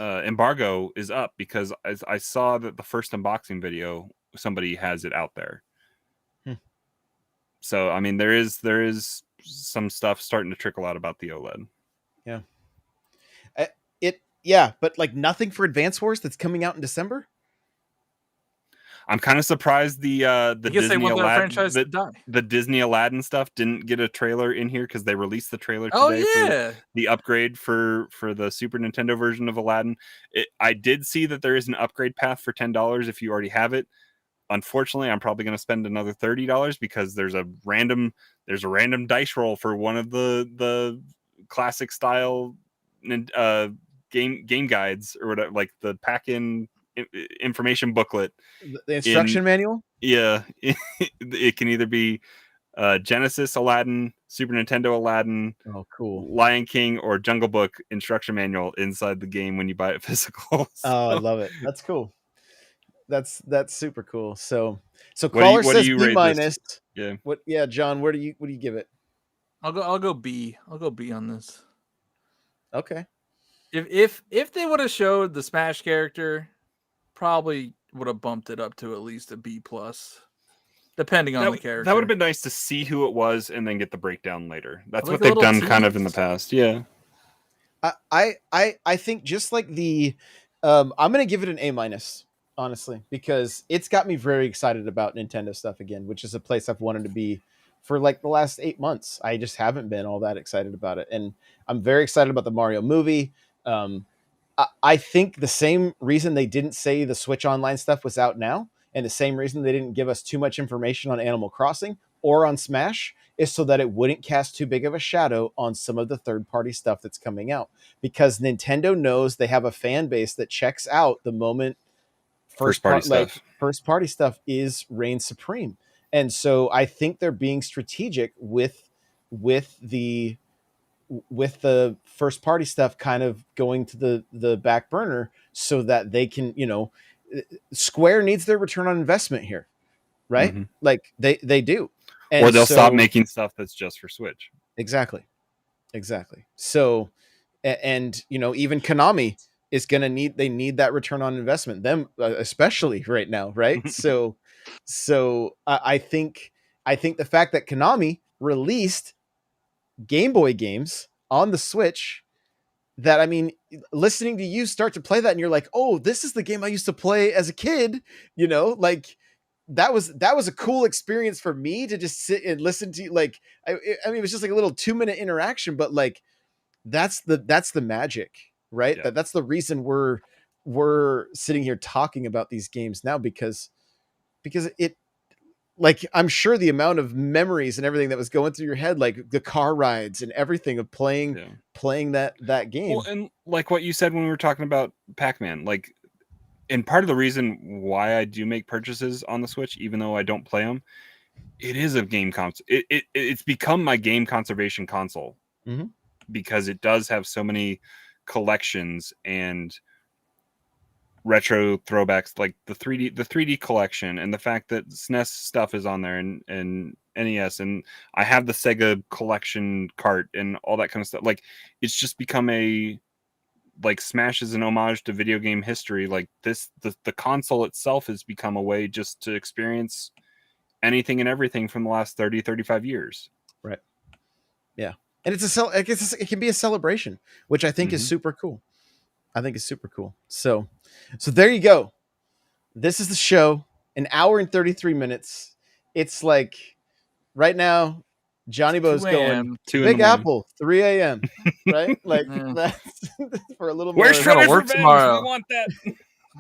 embargo is up because I saw that the first unboxing video somebody has it out there. So I mean there is some stuff starting to trickle out about the OLED. Yeah, but like nothing for Advance Wars that's coming out in December. I'm kind of surprised the Disney Aladdin the Disney Aladdin stuff didn't get a trailer in here because they released the trailer today for the upgrade for the Super Nintendo version of Aladdin. I did see that there is an upgrade path for $10 if you already have it. Unfortunately, I'm probably going to spend another $30 because there's a random dice roll for one of the classic style game guides or whatever, like the pack-in information booklet. The instruction manual. Yeah, it can either be Genesis Aladdin, Super Nintendo Aladdin, Oh, cool. Lion King, or Jungle Book instruction manual inside the game when you buy it physical. Oh, I love it. That's cool. That's super cool. So What caller do says you B rate minus. this? Yeah. What? Yeah, John. What do you give it? I'll go B. I'll go B on this. Okay. If they would have showed the Smash character, probably would have bumped it up to at least a B plus, depending on the character. That would have been nice to see who it was and then get the breakdown later. That's Like what a they've done little kind of in the tease. past. Yeah. I think just like the I'm gonna give it an A minus, honestly, because it's got me very excited about Nintendo stuff again, which is a place I've wanted to be for like the last 8 months. I just haven't been all that excited about it, and I'm very excited about the Mario movie. I think the same reason they didn't say the Switch Online stuff was out now, and the same reason they didn't give us too much information on Animal Crossing or on Smash, is so that it wouldn't cast too big of a shadow on some of the third-party stuff that's coming out. Because Nintendo knows they have a fan base that checks out the moment first party stuff is reign supreme. And so I think they're being strategic with the first party stuff kind of going to the back burner so that they can, Square needs their return on investment here, right? Mm-hmm. Like they do. And or they'll stop making stuff that's just for Switch. Exactly. So, and even Konami is going to need that return on investment, them especially right now, right? so I think the fact that Konami released Game Boy games on the Switch, that, I mean, listening to you start to play that and you're like, oh, this is the game I used to play as a kid, like that was a cool experience for me to just sit and listen to. Like, I mean, it was just like a little 2-minute interaction, but like, that's the magic, right? Yeah. That's the reason we're sitting here talking about these games now, because it, like, I'm sure the amount of memories and everything that was going through your head, like the car rides and everything of playing that game. Well, and like what you said when we were talking about Pac-Man, like, and part of the reason why I do make purchases on the Switch, even though I don't play them, it is a game it's become my game conservation console. Mm-hmm. Because it does have so many collections and retro throwbacks, like the 3D collection, and the fact that SNES stuff is on there, and NES, and I have the Sega collection cart and all that kind of stuff. Like, it's just become like Smash is an homage to video game history. Like the console itself has become a way just to experience anything and everything from the last 35 years. Right. Yeah. And it can be a celebration, which I think is super cool. So there you go. This is the show, 1 hour and 33 minutes. It's like right now, Johnny Bo's going 2 Big Apple, 3 a.m. Right? Like, that's for a little more. Where's Shredder's work Revenge? tomorrow. We want that.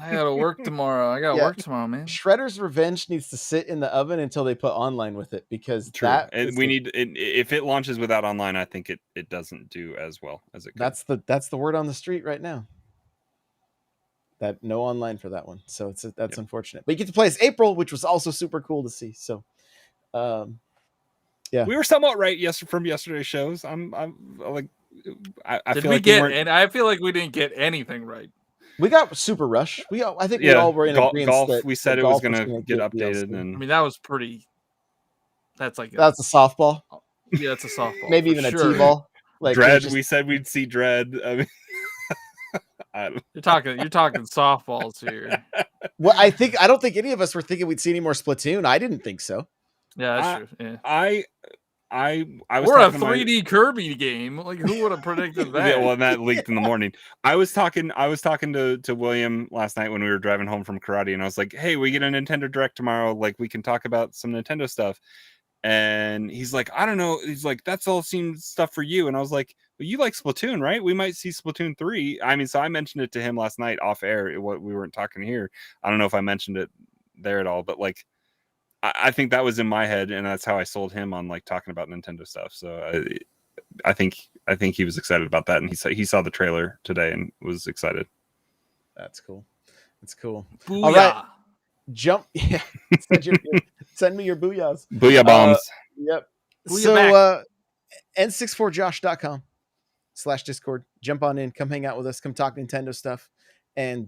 I gotta work tomorrow. Work tomorrow, man. Shredder's Revenge needs to sit in the oven until they put online with it, because if it launches without online, I think it doesn't do as well as it could. That's the word on the street right now. That no online for that one, so that's unfortunate. But you get to play as April, which was also super cool to see. So, yeah, we were somewhat right from yesterday's shows. I'm like, I Did feel we like get, and I feel like we didn't get anything right. We got Super Rush. I think we all were in agreement. Golf. That we said it was going to get updated, and I mean, that was pretty. That's a softball. Yeah, it's a softball. Maybe even a t-ball. Like Dread. We said we'd see Dread. I mean, you're talking softballs here. Well, I don't think any of us were thinking we'd see any more Splatoon. I didn't think so. Yeah, that's true. Yeah. I was. We're a 3D Kirby game. Like, who would have predicted that? Yeah, well, that leaked in the morning. I was talking to William last night when we were driving home from karate, and I was like, "Hey, we get a Nintendodirect tomorrow. Like, we can talk about some Nintendo stuff." And he's like, "I don't know." He's like, "That's all seems stuff for you." And I was like, "Well, you like Splatoon, right? We might see Splatoon 3." I mean, so I mentioned it to him last night off air. What we weren't talking here. I don't know if I mentioned it there at all, but like, I think that was in my head, and that's how I sold him on like talking about Nintendo stuff. So I think he was excited about that, and he saw the trailer today and was excited. That's cool. That's cool. Booyah. All right. Jump. Yeah. Send me your booyahs. Booyah bombs. Yep. Booyah So back. n64josh.com/Discord. Jump on in. Come hang out with us. Come talk Nintendo stuff. And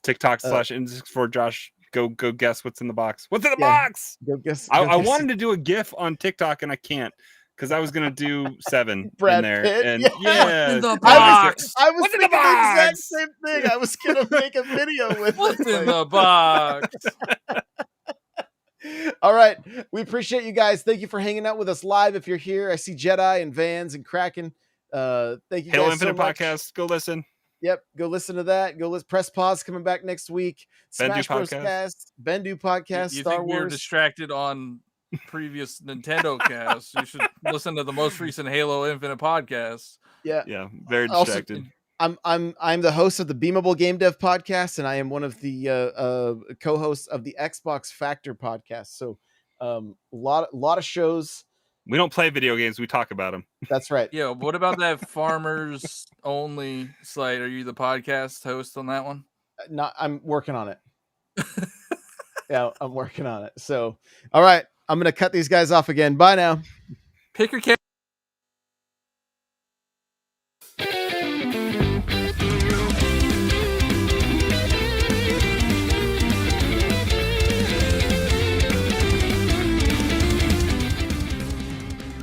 TikTok /N64 Josh. Go guess what's in the box. What's in the box? Go guess. I wanted to do a GIF on TikTok and I can't because I was gonna do 7 Brad in there. Pitt? And Yeah. In the I box. was What's in the thinking the exact box? same thing. I was gonna make a video with What's it. in the box? All right. We appreciate you guys. Thank you for hanging out with us live. If you're here, I see Jedi and Vans and Kraken. Thank you Halo guys Infinite so much. podcast. Go listen. Yep. Go listen to that. Press pause coming back next week. Bendu Smash Bros. podcast. Cast. Bendu podcast. You Star think we were Wars. distracted on previous Nintendo casts? You should listen to the most recent Halo Infinite podcast. Yeah, very Also, distracted. I'm the host of the Beamable Game Dev podcast, and I am one of the co-hosts of the Xbox Factor podcast. So a lot of shows. We don't play video games. We talk about them. That's right. Yeah, what about that farmers only site? Are you the podcast host on that one? I'm working on it. Yeah, I'm working on it. So, all right, I'm gonna cut these guys off again. Bye now. Pick your